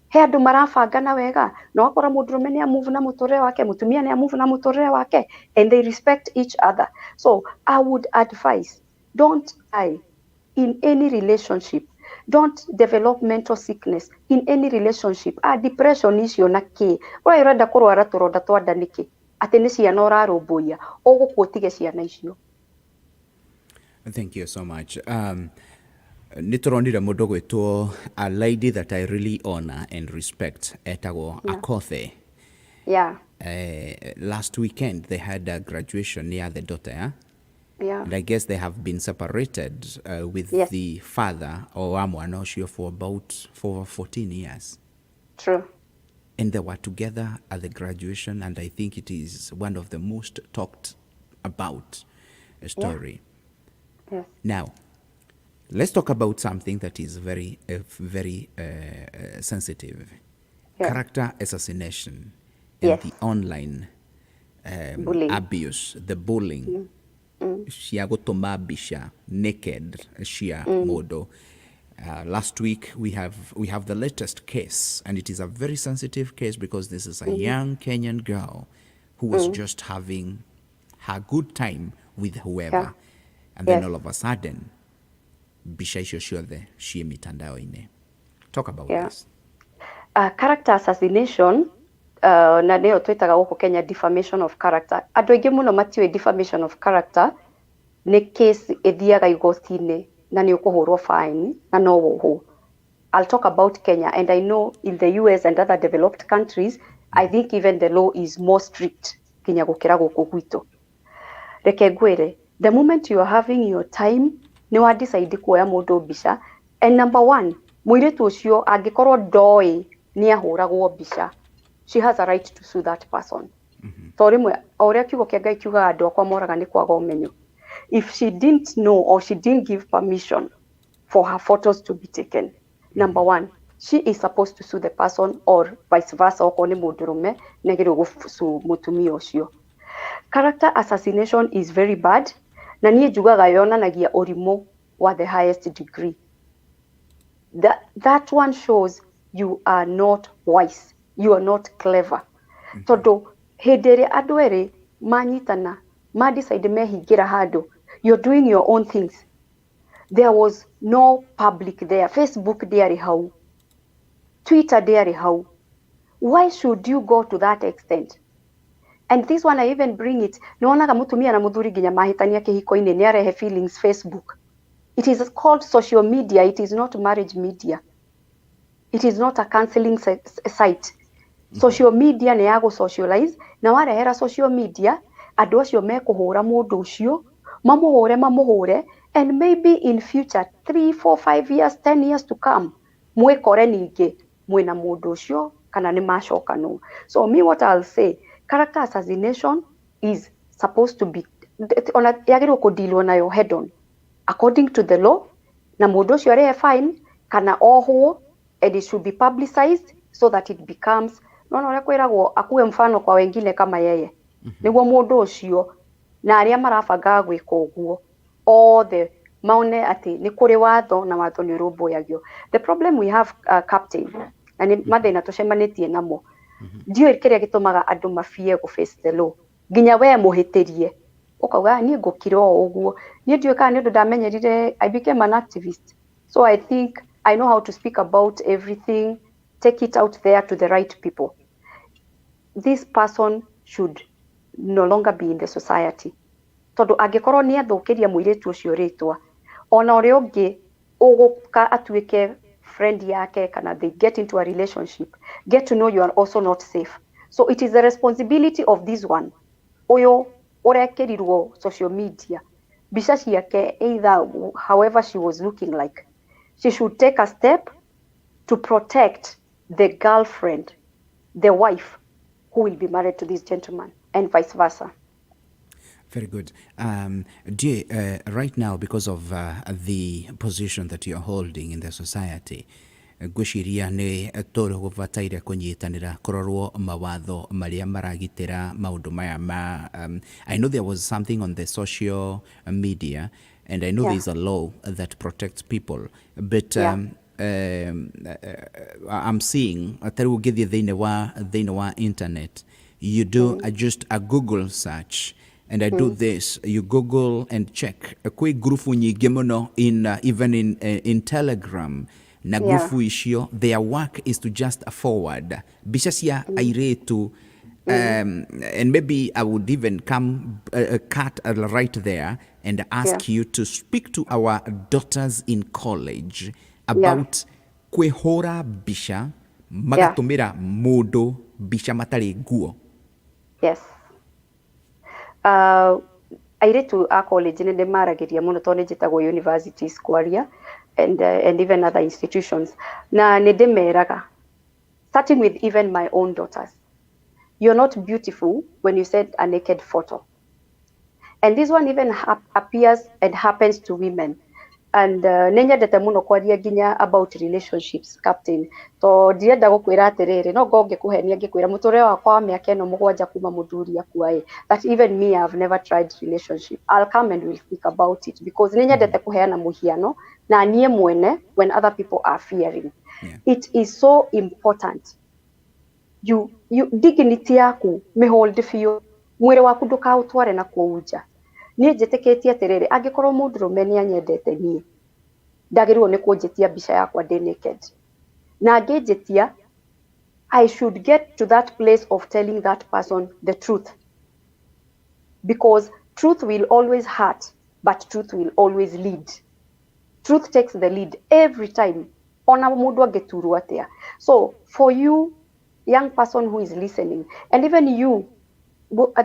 Speaker 1: He andũ marabanga na wega. Na wakora mũndũrũme nĩ amove na mũtũrĩre wake, mũtumia nĩ amove na mũtũrĩre wake, and they respect each other. So I would advise, don't die in any relationship. Don't develop mental sickness in any relationship. Depression icio na kĩ. Ũrĩa ũrenda kũrwara tũronda twa nda nĩkĩ? Atĩ nĩ ciana ũrarũmbũiya. Ũgũkũ ũtige ciana icio.
Speaker 2: Thank you so much. Nĩ tũronire mũndũ gwĩtwo a lady that I really honor and respect etagwo Akothe.
Speaker 1: Yeah.
Speaker 2: Last weekend they had a graduation near the daughter, yeah?
Speaker 1: Yeah.
Speaker 2: And I guess they have been separated with the father or amwana ocio for about 14 years.
Speaker 1: True.
Speaker 2: And they were together at the graduation, and I think it is one of the most talked about story.
Speaker 1: Yes.
Speaker 2: Now, let's talk about something that is very, very sensitive.
Speaker 1: Yeah.
Speaker 2: Character assassination and the online abuse, the bullying. Cia gũtũma mbica naked cia mũndũ. Last week we have the latest case, and it is a very sensitive case because this is a young Kenyan girl who was just having her good time with whoever, and then all of a sudden mbica icio ciothe ciĩ mitandaoinĩ. Talk about this.
Speaker 1: Character assassination na nĩyo twĩtaga gũkũ Kenya defamation of character. Andũ aingĩ mũno matiũĩ defamation of character nĩ case ĩthiaga igoti-inĩ na nĩ ũkũhũrwo fine na no wohwo. I'll talk about Kenya, and I know in the US and other developed countries, I think even the law is more strict kinya gũkĩra gũkũ gwitũ. Reke ngwĩre, the moment you are having your time, nĩ wa decide kuoya mũndũ mbica, and number one, mũirĩtu ũcio angĩkorwo ndoĩ nĩ ahũragwo mbica, she has a right to sue that person. To rĩmwe o ũrĩa kiugo kĩa Ngai kiugaga andũ akwa moraga nĩ kwaga ũmenyo. If she didn't know or she didn't give permission for her photos to be taken, number one, she is supposed to sue the person, or vice versa, okorwo nĩ mũndũrũme nĩagĩrĩirwo gũsue mũtumia ũcio. character assassination is very bad, na niĩ njugaga yonanagia ũrimũ wa the highest degree. That one shows you are not wise, you are not clever. Tondũ hĩndĩ ĩrĩa andũ erĩ manyitana, decide mehingĩra handũ, you're doing your own things. There was no public there. Facebook ndĩarĩ hau, Twitter ndĩarĩ hau. Why should you go to that extent? And this one I even bring it. Nĩwonaga mũtumia na mũthuri nginya mahĩtania kĩhiko-inĩ nĩarehe feelings Facebook. It is called social media. It is not marriage media. It is not a counseling site. Social media nĩ ya socialize, na warehera social media andũ acio mekũhũra mũndũ ũcio, mamũhũre, and maybe in future 3, 4, 5 years, 10 years to come, mwĩkore ningĩ mwĩna mũndũ ũcio kana nĩ macokanwo. So me what I'll say, character assassination is supposed to be yagĩrĩirwo kũdealwo nayo head on according to the law, na mũndũ ũcio arĩhe fine kana ohwo, and it should be publicized so that it becomes nona ũrĩa kwĩragwo akuwe mfano kwa wengine kama yeye. Nĩguo mũndũ ũcio na arĩa marabanga gwĩka ũguo othe maone atĩ nĩ kũrĩ watho na watho nĩ ũrũmbũyagio. The problem we have, captain, na nĩ mathĩna tũcemanĩtie namo, ndiũĩ kĩrĩa gĩtũmaga andũ mafie gũ face the law. Nginya we mũhĩtĩrie ũkauga niĩ ngũkira o ũguo. Niĩ ndiũĩ kana nĩ ũndũ ndamenyerire, I became an activist, so I think I know how to speak about everything, take it out there to the right people. This person should no longer be in the society. Tondũ angĩkorwo nĩ athũkĩria mũirĩtu ũcio rĩtwa, ona ũrĩa ũngĩ ũgũka atuĩke friend yake kana they get into a relationship, get to know you are also not safe. So it is the responsibility of this one, ũyũ ũrekĩrirwo social media, mbica ciake either however she was looking like, she should take a step to protect the girlfriend, the wife who will be married to this gentleman, and vice versa.
Speaker 2: Very good. Right now, because of the position that you're holding in the society, gwĩciria nĩ tũrĩ gũbataire kũnyitanĩra kũrorwo mawatho marĩa maragitĩra maũndũ maya ma I know there was something on the social media, and I know there's a law that protects people, but I'm seeing tarĩu ũngĩthiĩ thĩinĩ wa internet, you do just a Google search, and I do this, you Google and check. Kwĩ grupu nyingĩ mũno even in Telegram, na grupu icio, their work is to just forward mbica cia airĩtu, and maybe I would even come cut right there and ask you to speak to our daughters in college about kwĩhũra mbica magatũmĩra mũndũ mbica matarĩ nguo.
Speaker 1: Yes. Airĩtu a college nĩ maragĩria mũno tondũ njĩtagwo universities kwaria, and even other institutions. Na nĩ ndĩmeraga, starting with even my own daughters, you're not beautiful when you send a naked photo. And this one even appears and happens to women. And nĩnyendete mũno kwaria nginya about relationships, captain. To ndienda gũkwĩra atĩrĩrĩ, no ngĩkũhenia ngĩkwĩra mũtũrĩre wakwa wa mĩaka ĩno mũgwanja kuma mũthuri akuaĩ, that even me I've never tried relationship. I'll come and we'll speak about it, because nĩnyendete kũheana mũhiano na niĩ mwene when other people are fearing. It is so important. You dignity yaku mĩhold biũ, mwĩrĩ waku ndũkaũtware na kũu nja. Niĩ njĩtĩkĩtie atĩrĩrĩ, angĩkorwo mũndũrũme nĩanyendete niĩ, ndagĩrĩirwo nĩ kũnjĩtia mbica yakwa ndĩ naked. Na angĩnjĩtia, I should get to that place of telling that person the truth. Because truth will always hurt, but truth will always lead. Truth takes the lead every time. Ona mũndũ angĩturwo atĩa. So for you, young person who is listening, and even you,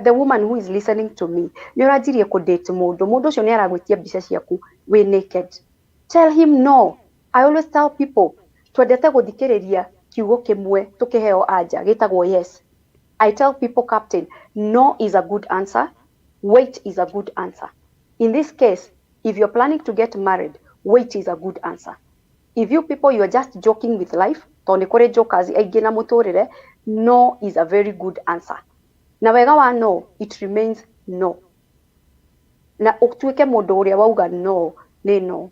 Speaker 1: the woman who is listening to me, nĩ ũranjirie kũdate mũndũ ũcio nĩ aragwĩtia mbica ciaku wĩ naked. Tell him no. I always tell people, twendete gũthikĩrĩria kiugo kĩmwe tũkĩheo anja gĩtagwo yes. I tell people, captain, no is a good answer, wait is a good answer. In this case, if you're planning to get married, wait is a good answer. If you people, you're just joking with life, tondũ nĩ kũrĩ jokers aingĩ na mũtũrĩre, no is a very good answer. Na wega wa no, it remains no. Na utuike mundu uria wauga no ni no.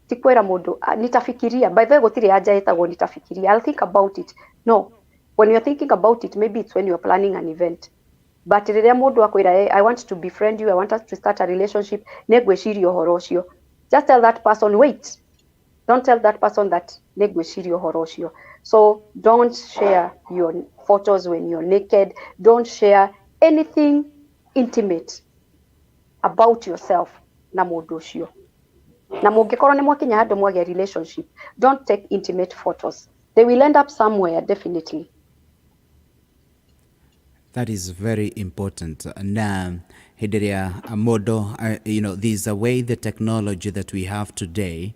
Speaker 1: Tikwera mundu nitafikiria. By the way, gutiri aja etagwo nitafikiria. I'll think about it. No. When you're thinking about it, maybe it's when you're planning an event. But riria mundu akwira, I want to befriend you, I want us to start a relationship, negweciria uhoro ucio. Just tell that person, wait. Don't tell that person that negweciria uhoro ucio. So don't share your photos when you're naked. Don't share anything intimate about yourself na mundu ucio. Na mungikorwo ni mwakinya handu mwagia relationship, don't take intimate photos. They will end up somewhere, definitely.
Speaker 2: That is very important. Na hidiria modo, there's a way the technology that we have today.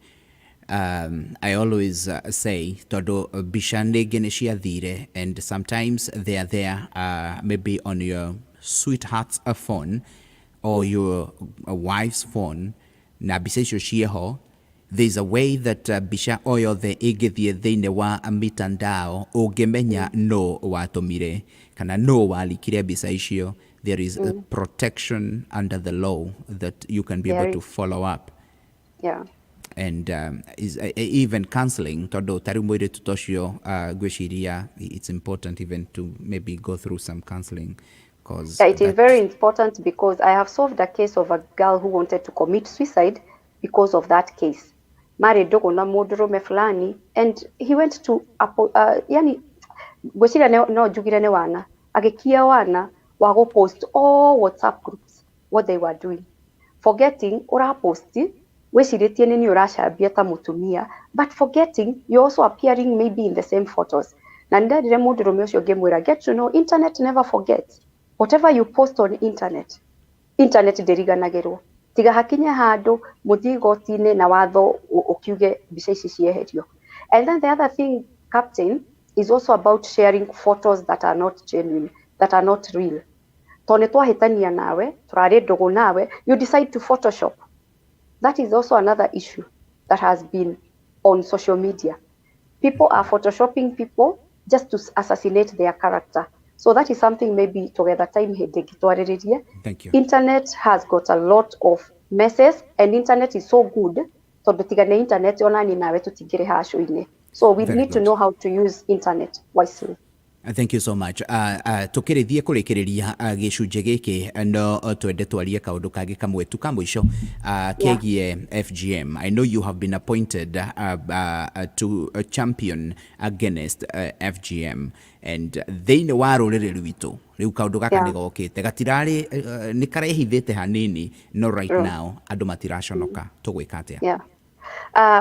Speaker 2: I always say, todo bishande genesia dhire, and sometimes they are there, maybe on your sweetheart's phone or your wife's phone. Na bisesho shieho. There's a way that bisha oyo the igithie thine wa mitandao ugemenya no watomire kana no walikire bisa icio. There is a protection under the law that you can be able to follow up.
Speaker 1: Yeah.
Speaker 2: And even counseling, todo tarumwire tutoshio gweshiria, it's important even to maybe go through some counseling.
Speaker 1: It is very important because I have solved a case of a girl who wanted to commit suicide because of that case. Married dogo na mudurume fulani, and he went to yani gweshiria no jugire ne wana agekia wana wago post all WhatsApp groups what they were doing, forgetting ura posti weshiritie nini uracambia ta mutumia, but forgetting you also appearing maybe in the same photos. Na ndadire mudurume ucio ngemwira, get to know internet never forgets. Whatever you post on internet ndiriganagirwo. Tiga hakinya handu muthii gotine na watho ukiuge mbica ici cieherio. And then the other thing, Captain, is also about sharing photos that are not genuine, that are not real. Tone twahitania nawe, turari ndugu nawe, you decide to Photoshop. That is also another issue that has been on social media. People are photoshopping people just to assassinate their character. So that is something maybe together time hedegitwariririe.
Speaker 2: Thank you.
Speaker 1: Internet has got a lot of messes, and internet is so good. So tigane internet onani nawe tutigire hasho-ine. So we need to know how to use internet wisely.
Speaker 2: Thank you so much. Tukirithie kurikiriria gicunje giki no twende twarie kaundu kagi kamwe tu kamwisho kegie FGM. I know you have been appointed to champion against FGM, and thĩinĩ wa rũrĩrĩ rwitũ rĩu kaundu gaka nĩ gokĩte gatirarĩ nĩ karehithĩte hanini, no right now andũ matiraconoka. Tũgwĩka atĩa?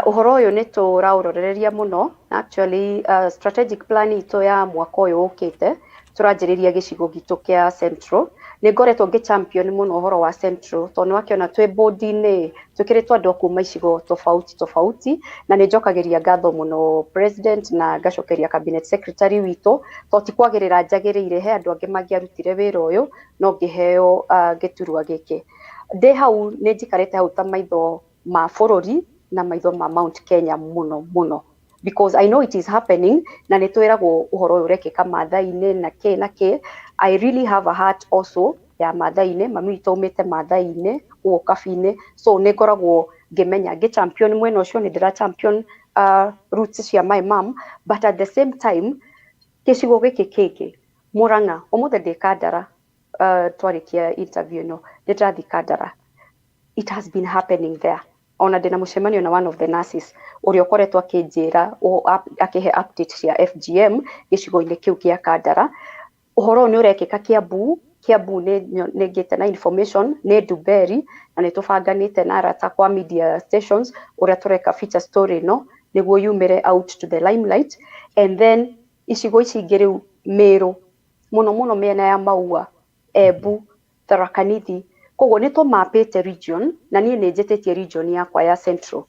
Speaker 1: Uhoro uyu ni turaurorireria muno. Actually strategic plan ito ya mwaka uyu ukite turanjiriria gicigo gitu kia Central. Ni ngoretwo ngi champion muno uhoro wa Central tondu wakiona twi board-ini tukiritwo andu kuma icigo tofauti na ni njokagiria ngatho muno president na ngacokeria cabinet secretary witu toti kwagirira njagiriire he andu angi magiarutire wira uyu no ngiheo giturwa giki. Ndi hau ni njikarite hau ta maitho ma bururi na maitho ma Mount Kenya muno, because I know it is happening na nitwiragwo uhoro uyu rekeka Maathai-ini na ke. I really have a heart also ya Maathai-ini, mami itomete Maathai-ini uo kafi-ini, so nikoragwo ngimenya ngi champion mwena ucio ni ndira champion roots cia my mom, but at the same time gicigo giki kingi Murang'a umuthe ndi Kandara twarikia interview no ndirathi Kandara. It has been happening there. Ona ndina mucemanio na one of the nurses uria ukoretwo akinjira akihe update cia FGM gicigo-ini kiu kia Kandara. Uhoro ni urekika Kiambu ni ngite na information ni Nduberi na ni tubanganite na arata kwa media stations uria tureka feature story no niguo yumire out to the limelight. And then icigo ici ingi riu Meru muno mena ya Maua, Embu, Tharaka Nithi. Koguo ni tumapite region na nie ni njetitie region yakwa ya Central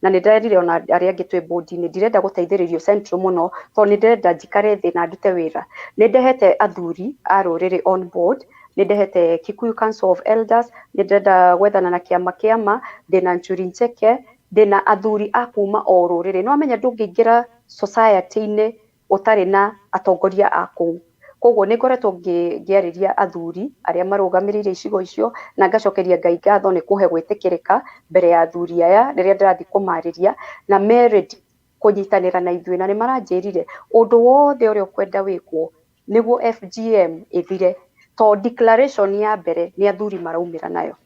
Speaker 1: na ni ndirerire ona aria angi twi board-ini ndirenda guteithiririo Central muno tondu ni ndirenda njikare thi na ndute wira. Ni ndehete athuri a ruriri on board, ni ndehete Kikuyu Council of Elders, ni ndirenda gwethana na kiama ndina Ncuri Ncheke, ndina athuri a kuma o ruriri. No amenya ndungiingira society-ini utari na atongoria a kuu. koguo nä ngoretwo ngä arä athuri arä a marå rä icigo icio na ngacokeria Ngai ngatho nä kå he gwä tä kä rä ka mbere ya athuri aya rä rä a ndä rathiä kå marä ria na merid kå nyitanä ra na ithuä na nä maranjä rire å ndå wothe å rä a å kwenda wä kwo nä guo FGM ä thire to declaration ya mbere nä athuri maraumä ra nayo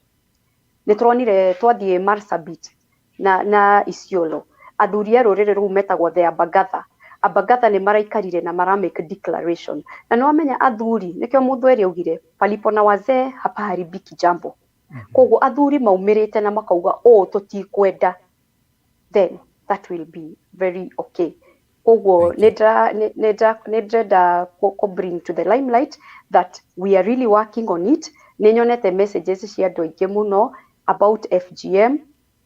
Speaker 1: nä turonire twathiä Marsabit na Isiolo athuri a rå rä rä rå u metagwo the Abagatha nä maraikarire na make declaration na nä wamenya athuri nä kä o må ndå erä augire palipo na wazee hapaharibiki jambo koguo athuri maumä rä te na makauga å tå tikwenda then that will be very okay koguo nä ndrenda kå bring to the limelight that we are really working on it nä nyonete messages cia andå aingä må no about FGM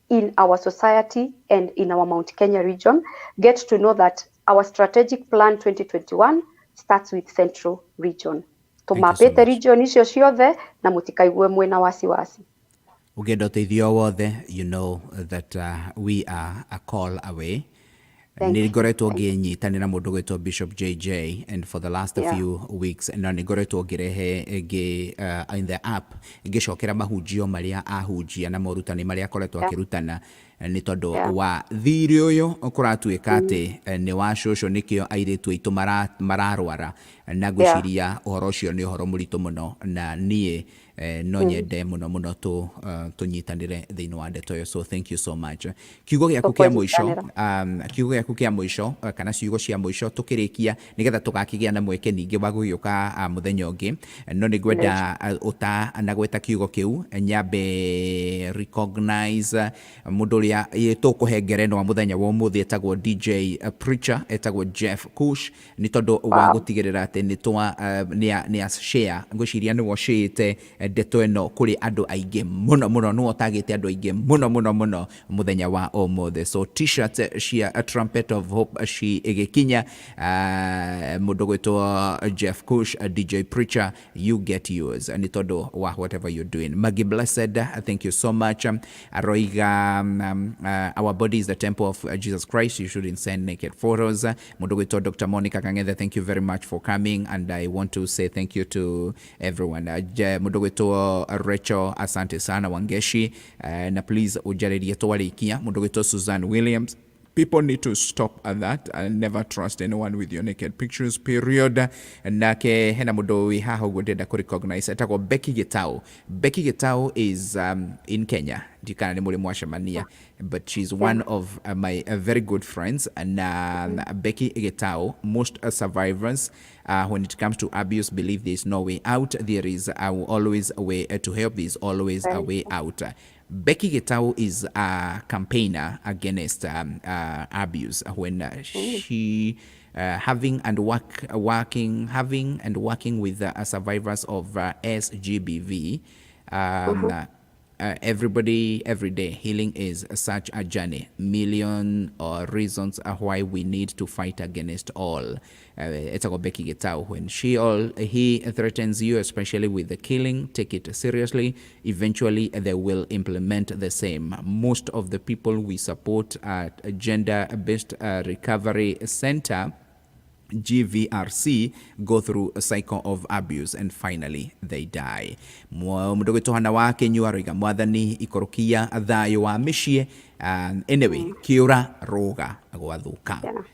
Speaker 1: in our society and in our Mount Kenya region. Get to know that our strategic plan 2021 starts with Central region. Tumapete region icio ciothe na mutikaigue mwena wasiwasi.
Speaker 2: Ugenda uteithio wothe, you know that we are a call away. Nä ngoretwo ngä nyitanä må ndå gwätwo Bishop JJ and for the last few weeks na nä ngoretwo ngä rehe in the app ngä cokera mahunjio marä a ahunjia na morutani marä a akoretwo akä rutana nä tondå wa thirä å yå kå ratuä ka atä nä wa cåcå nä kä o airä tu aitå mararwara na ngwä ciria å horo å cio nä å horo må ritå må no na niä no nyende muno muno tunyitanire thiini wa ndeto yo so thank you so much kiugo giaku kia mwisho kana ciugo cia mwisho tukirikia nigetha tugakigia na mweke ningi wa gugiuka muthenya ungi no ni gwenda uta na gweta kiugo kiu nyambe recognize mundu uria tukuhengere no muthenya wa umuthi etagwo DJ preacher etagwo Jeff Kush ni tondu wa gutigirira ati ni a share ngwiciria ni wo share ndeto eno kuri andu aingi muno muno no otagite andu aingi muno muthenya wa omothe so t-shirt cia Trumpet of Hope ci igikinya mundu gwitwo Jeff Kush DJ preacher you get yours ni tondu wa whatever you're doing magi blessed thank you so much aroiga our body is the temple of Jesus Christ you shouldn't send naked photos mundu gwitwo Dr Monica Kang'ethe thank you very much for coming and I want to say thank you to everyone mundu gwitwo Rachel asante sana Wangeshi na please ujaririe twarikia mundu gwitwo Susan Williams. People need to stop at that and never trust anyone with your naked pictures, period. Nake hena mudo we haho gwenda ku recognize etagwo Becky Gitau. Becky Gitau is in Kenya. Dikana ni muri mwashamania, but she's one of my very good friends. And Becky Gitau, most survivors, when it comes to abuse, believe there is no way out. There is always a way to help. There is always a way out. Becky Gitau is a campaigner against abuse when she having and working with survivors of SGBV. Everybody, every day, healing is such a journey. Million reasons why we need to fight against all. It's about Becky Gitau. When he threatens you, especially with the killing, take it seriously. Eventually, they will implement the same. Most of the people we support at Gender-Based Recovery Center, GVRC, go through a cycle of abuse and finally they die. Mundu gwitohana wa Kenya ariga mwathani ikorokia thayo wa mishie anyway kiura roga gwathuka.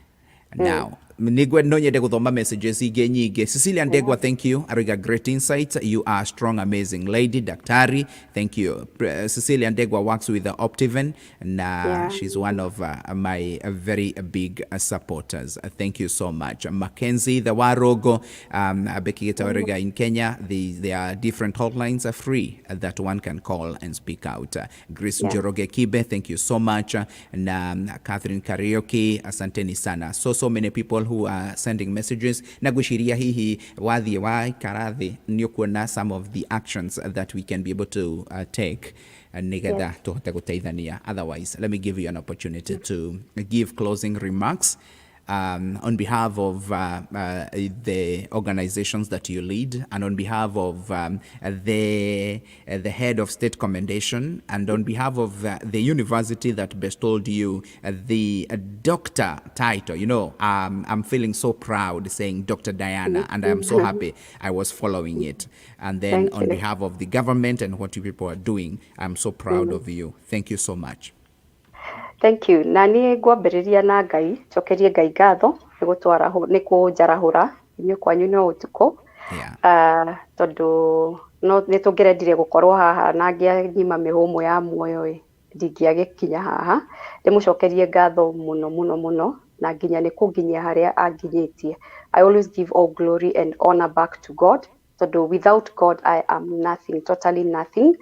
Speaker 2: Now nigwe no nyende guthoma messages inge nyingi. Cecilia Ndegwa, thank you. Ariga great insights. You are a strong, amazing lady. Daktari, thank you. Cecilia Ndegwa works with the Optiven and she's one of my very big supporters. Thank you so much. Mackenzie the Warogo, Becky Gitau in Kenya. There are different hotlines free that one can call and speak out. Grace Njoroge Kibe, thank you so much. And Catherine Karaoke, asanteni sana. So many people who are sending messages. Nagushiria hihi wathi wa karathi nikuona some of the actions that we can be able to take nigetha tuhote guteithania. Otherwise, let me give you an opportunity to give closing remarks on behalf of the organizations that you lead, and on behalf of the head of state commendation, and on behalf of the university that bestowed you the doctor title. You know, I'm feeling so proud saying Dr. Dianah, and I'm so happy I was following it. And then on behalf of the government and what you people are doing, I'm so proud of you. Thank you so much.
Speaker 1: Thank you. Nani ngwambĩrĩria na Ngai, cokerie Ngai ngatho nĩ kũnjarahũra inyuĩ kwanyu no ũtukũ. Tondũ no nĩ tũngĩrendire gũkorwo haha na ngĩanyima mĩhũmũ ya muoyo ndingĩagĩkinya haha. Ndĩmũcokerie ngatho mũno na nginya nĩ kũnginyia harĩa anginyĩtie. I always give all glory and honor back to God. Tondũ without God I am nothing, totally nothing.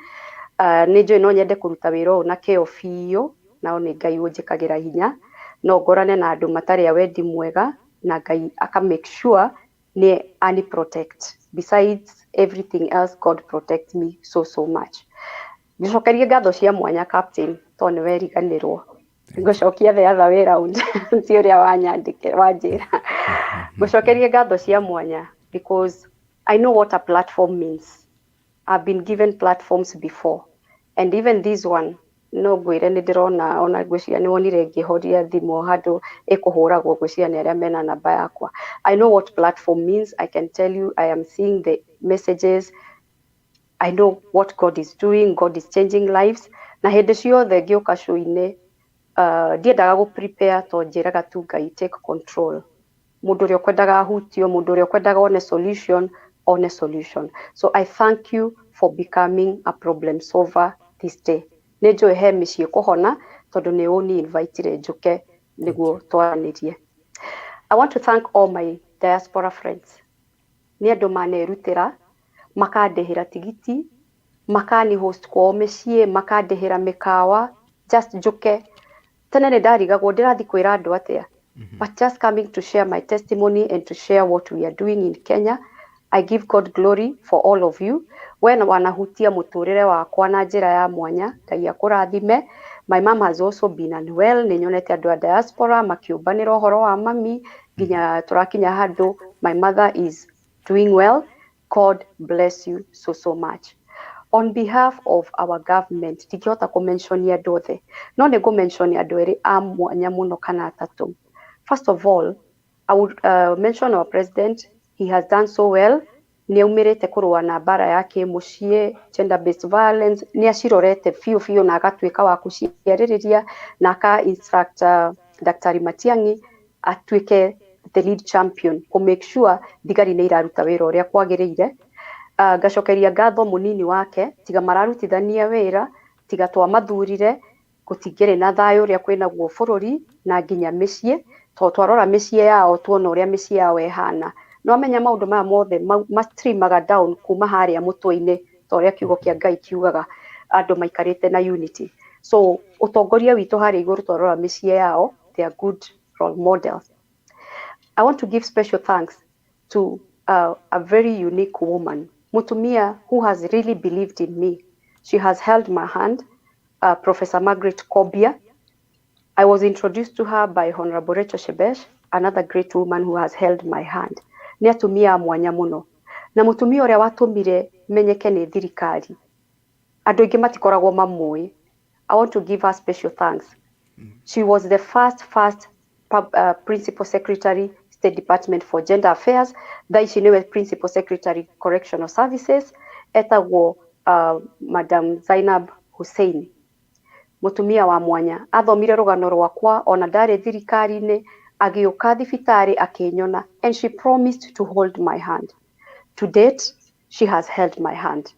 Speaker 1: Nĩ njũĩ no nyende kũruta wĩra ũyũ na kĩo biũ, nao nĩ Ngai ũnjĩkagĩra hinya. No ngorane na andũ matarĩ a wendi mwega, na Ngai aka make sure nĩ ani protect. Besides everything else, God protect me so much. Ngĩcokerie ngatho cia mwanya Captain, tondũ nĩ weriganĩrwo. Ngũcokia the other way round, ti ũrĩa wanjĩra. Ngũcokerie ngatho cia mwanya because I know what a platform means. I've been given platforms before, and even this one, no gwire nĩ ndĩrona ona ngwĩciria nĩ wonire ngĩhoria thimũ handũ ĩkũhũragwo ngwĩciria nĩ arĩa mena namba yakwa. I know what platform means. I can tell you I am seeing the messages. I know what God is doing. God is changing lives. Na hĩndĩ ciothe ngĩũka show-inĩ ndiendaga gũ-prepare to njĩraga tu Ngai take control. Mũndũ ũrĩa ũkwendaga ahutio, mũndũ ũrĩa ũkwendaga one solution. So I thank you for becoming a problem solver this day. Nĩ njũĩ he mĩciĩ kũhona tondũ nĩ ũni invite njũke nĩguo twaranĩrie. I want to thank all my diaspora friends. Nĩ andũ manerutĩra, makandĩhĩra tigiti, makani host kwao mĩciĩ, makandĩhĩra mĩkawa, just njũke. Tene nĩ ndarigagwo ndĩrathi kwĩra andũ atĩa. But just coming to share my testimony and to share what we are doing in Kenya, I give God glory for all of you. When wanahutia mũtũrĩre wakwa na njĩra ya mwanya, Ngai akũrathime. My mom has also been unwell. Nĩ nyonete andũ a diaspora makiũmbanĩra ũhoro wa mami, nginya tũrakinya handũ my mother is doing well. God bless you so much. On behalf of our government, ndingĩhota kũmentionia andũ othe, no nĩ ngũmentionia andũ erĩ a mwanya mũno kana atatũ. First of all, I would mention our president. He has done so well. Nĩ aumĩrĩte kũrũa na mbara ya kĩmũciĩ, gender based violence, nĩ acirorete biũ na agatuĩka wa gũciarĩrĩria na aka instruct Dr Matiang'i atuĩke the lead champion to make sure thigari nĩ iraruta wĩra ũrĩa kwagĩrĩire. Ngacokeria ngatho mũnini wake, tiga mararutithania wĩra, tiga twamathurire, gũtingĩrĩ na thayũ ũrĩa kwĩnaguo bũrũri na nginya mĩciĩ, tondũ twarora mĩciĩ yao tuona ũrĩa mĩciĩ yao ĩhana. No amenya maũndũ maya mothe matrimaga down kuma harĩa mũtwe-inĩ, ta ũrĩa kiugo kĩa Ngai kiugaga andũ maikarĩte na unity. So ũtongoria witũ harĩa igũrũ twarora mĩciĩ yao, they are good role models. I want to give special thanks to a very unique woman, Mutumia, who has really believed in me. She has held my hand, Professor Margaret Kobia. I was introduced to her by Honorable Rachel Shebesh, another great woman who has held my hand. Nĩ atumia mwanya mũno. Na mutumia ũrĩa watũmire menyeke nĩ thirikari. Andũ aingĩ matikoragwo mamũĩ. I want to give her special thanks. She was the first Principal Secretary, State Department for Gender Affairs. Thaa ici nĩwe Principal Secretary, Correctional Services. Etagwo Madam Zainab Hussein. Mutumia wa mwanya. Athomire rũgano rwakwa ona ndarĩ thirikari-inĩ, agĩũka thibitarĩ akĩnyona, and she promised to hold my hand. To date, she has held my hand.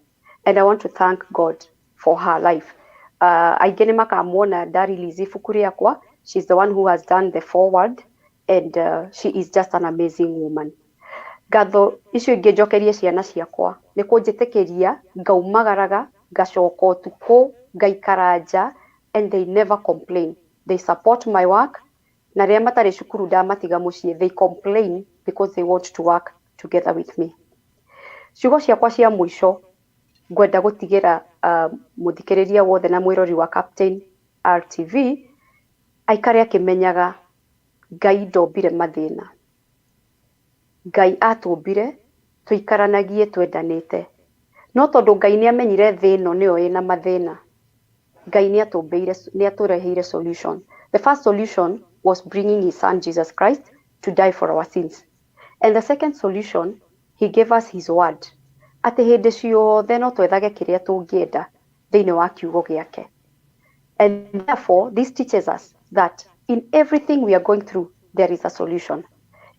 Speaker 1: And I want to thank God for her life. Aingĩ nĩ makamuona ndarelease ibuku rĩakwa. She's the one who has done the forward, and she is just an amazing woman. Ngatho icio ingĩ njokerie ciana ciakwa nĩ kũnjĩtĩkĩria ngaumagaraga, ngacoka ũtukũ, ngaikara nja, and they never complain. They support my work. Na rĩrĩa matarĩ cukuru ndamatiga mũciĩ, they complain because they want to work together with me. Ciugo ciakwa cia mũico ngwenda gũtigĩra mũthikĩrĩria wothe na mwĩrori wa Captain RTV aikare akĩmenyaga Ngai ndombire mathĩna. Ngai atũmbire tũikaranagie twendanĩte. No tondũ Ngai nĩamenyire thĩ ĩno nĩyo ĩna mathĩna, Ngai nĩatũreheire solution. The first solution was bringing his son Jesus Christ to die for our sins. And the second solution, he gave us his word. Atĩ hĩndĩ ciothe no twethage kĩrĩa tũngĩenda thĩinĩ wa kiugo gĩake. And therefore, this teaches us that in everything we are going through, there is a solution.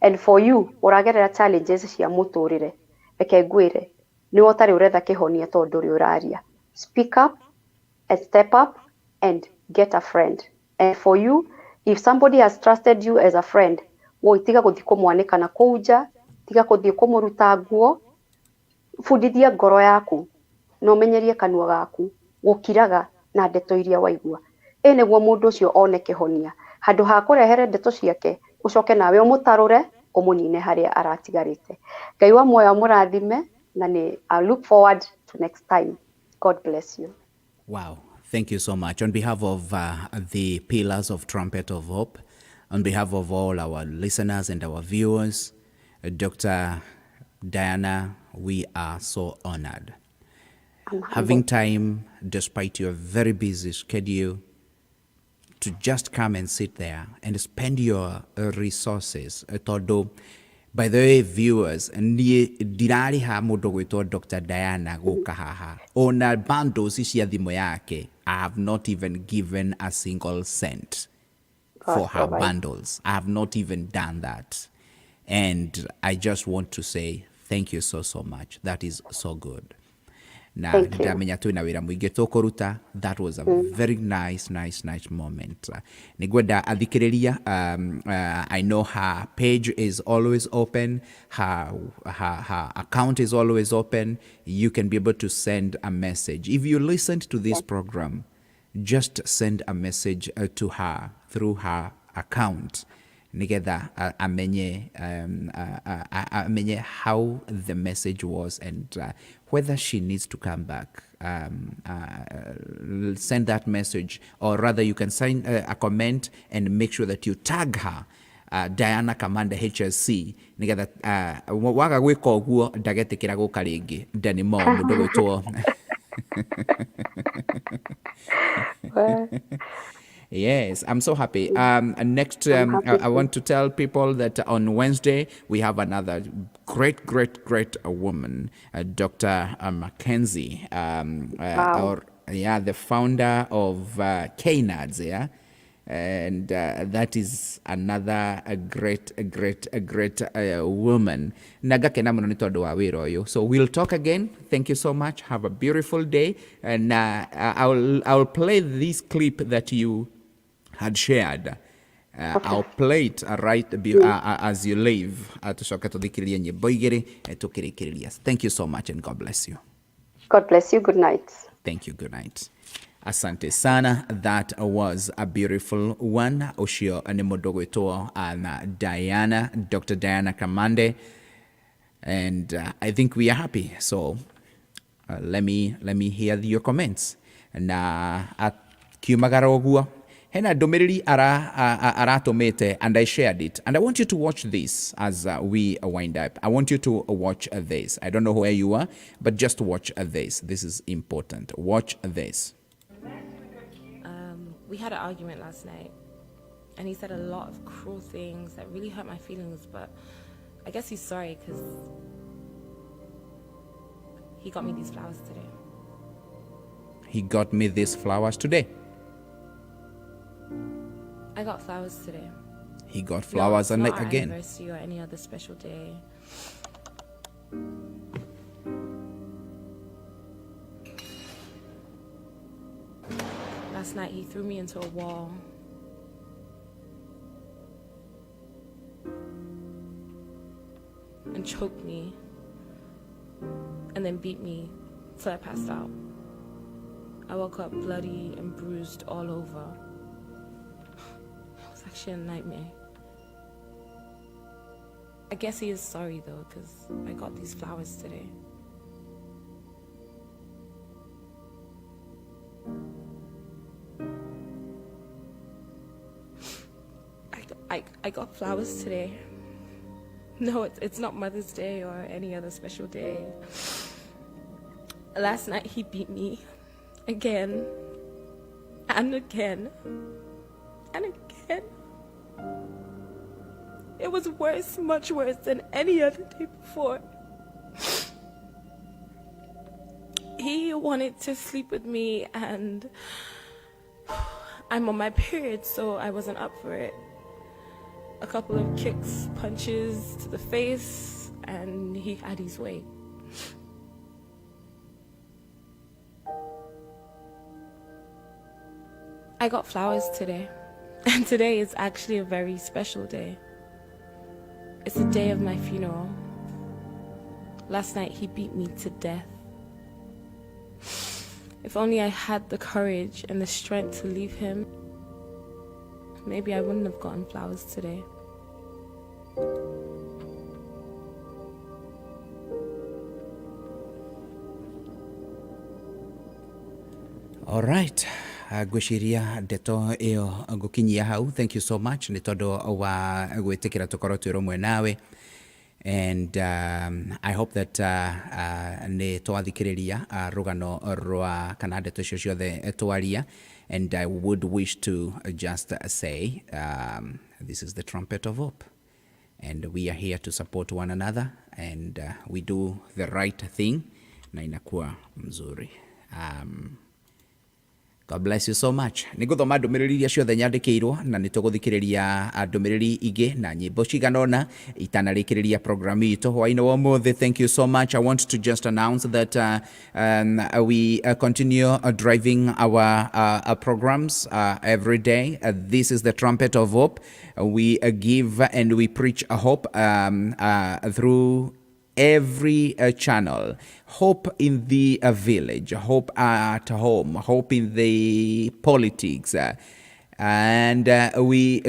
Speaker 1: And for you, ũragerera challenges cia mũtũrĩre, reke ngwĩre, nĩwe ũtarĩ ũretha kĩhonia tondũ ndũrĩ ũraria. Speak up and step up and get a friend. And for you, if somebody has trusted you as a friend, woi tiga gũthiĩ kũmwanĩka na kũu nja, tiga gũthiĩ kũmũruta nguo, fundithia ngoro yaku, na ũmenyerie kanua gaku, gũkiraga na ndeto iria waigua. Nĩguo mũndũ ũcio one kĩhonia. Handũ ha kũrehere ndeto ciake, ũcoke nawe ũmũtarũre, ũmũnine harĩa aratigarĩte. Ngai wa muoyo amũrathime, na I look forward to next time. God bless you.
Speaker 2: Wow. Thank you so much. On behalf of the pillars of Trumpet of Hope, on behalf of all our listeners and our viewers, Dr. Dianah, we are so honored. Having time, despite your very busy schedule, to just come and sit there and spend your resources. Todo, by the way, viewers, dirari ha mũndũ gwĩtwo Dr. Dianah gũka haha. Ona bundles cia thimũ yake, I have not even given a single cent for her bundles. I have not even done that. And I just want to say thank you so, so much. That is so good. Na ndamenya twina wira mwingi tukuruta. That was a very nice moment. Nigwenda athikiriria, I know her page is always open, her account is always open. You can be able to send a message. If you listened to this program, just send a message to her through her account. Nigetha amenye how the message was and whether she needs to come back. Send that message, or rather you can sign a comment and make sure that you tag her, Dianah Kamande HSC. Nigetha waga gwika uguo ndagetikira guka ringi ndani mo mundu gwitwo. Yes, I'm so happy. Next, I want to tell people that on Wednesday, we have another great woman, Dr. Mackenzie, the founder of KNADS, yeah? And that is another great woman. So we'll talk again. Thank you so much. Have a beautiful day. And I'll play this clip that you had shared. I'll play it as you leave. Thank you so much and God bless you.
Speaker 1: God bless you. Good night.
Speaker 2: Thank you. Good night. Asante sana. That was a beautiful one. Oshio Anemodogoto and Dianah, Dr. Dianah Kamande. And I think we are happy. So let me hear your comments. Na at Kiumagarogua. Hena domeriri aratomete, and I shared it. And I want you to watch this as we wind up. I want you to watch this. I don't know where you are, but just watch this. This is important. Watch this.
Speaker 9: We had an argument last night, and he said a lot of cruel things that really hurt my feelings, but I guess he's sorry because he got me these flowers today.
Speaker 2: He got me these flowers today.
Speaker 9: I got flowers today.
Speaker 2: He got flowers
Speaker 9: again. Not
Speaker 2: again.
Speaker 9: Anniversary or any other special day. Last night he threw me into a wall. And choked me. And then beat me till I passed out. I woke up bloody and bruised all over. It was actually a nightmare. I guess he is sorry though, because I got these flowers today. I I got flowers today. No, it's not Mother's Day or any other special day. Last night he beat me again and again and again. It was worse, much worse than any other day before. He wanted to sleep with me, and I'm on my period, so I wasn't up for it. A couple of kicks, punches to the face, and he had his way. I got flowers today, and today is actually a very special day. It's the day of my funeral. Last night he beat me to death. If only I had the courage and the strength to leave him, maybe I wouldn't have gotten flowers today.
Speaker 2: All right. Gwiciria ndeto iyo ngukinyia hau. Thank you so much ni tondu wa gwitikira tukorwo twi rumwe nawe, and I hope that ni twathikiriria rugano rwa kana ndeto icio ciothe twaria, and I would wish to just say this is the Trumpet of Hope, and we are here to support one another, and we do the right thing na inakuwa mzuri. God bless you so much. Niguthoma ndumiriri iria ciothe nyandikirwo na nituguthikiriria ndumiriri ingi na nyimbo ciganona itanarikiriria program itu hwaini wa muthi. Thank you so much. I want to just announce that we continue driving our programs every day. This is the Trumpet of Hope. We give and we preach hope through every channel. Hope in the village, hope at home, hope in the politics, and we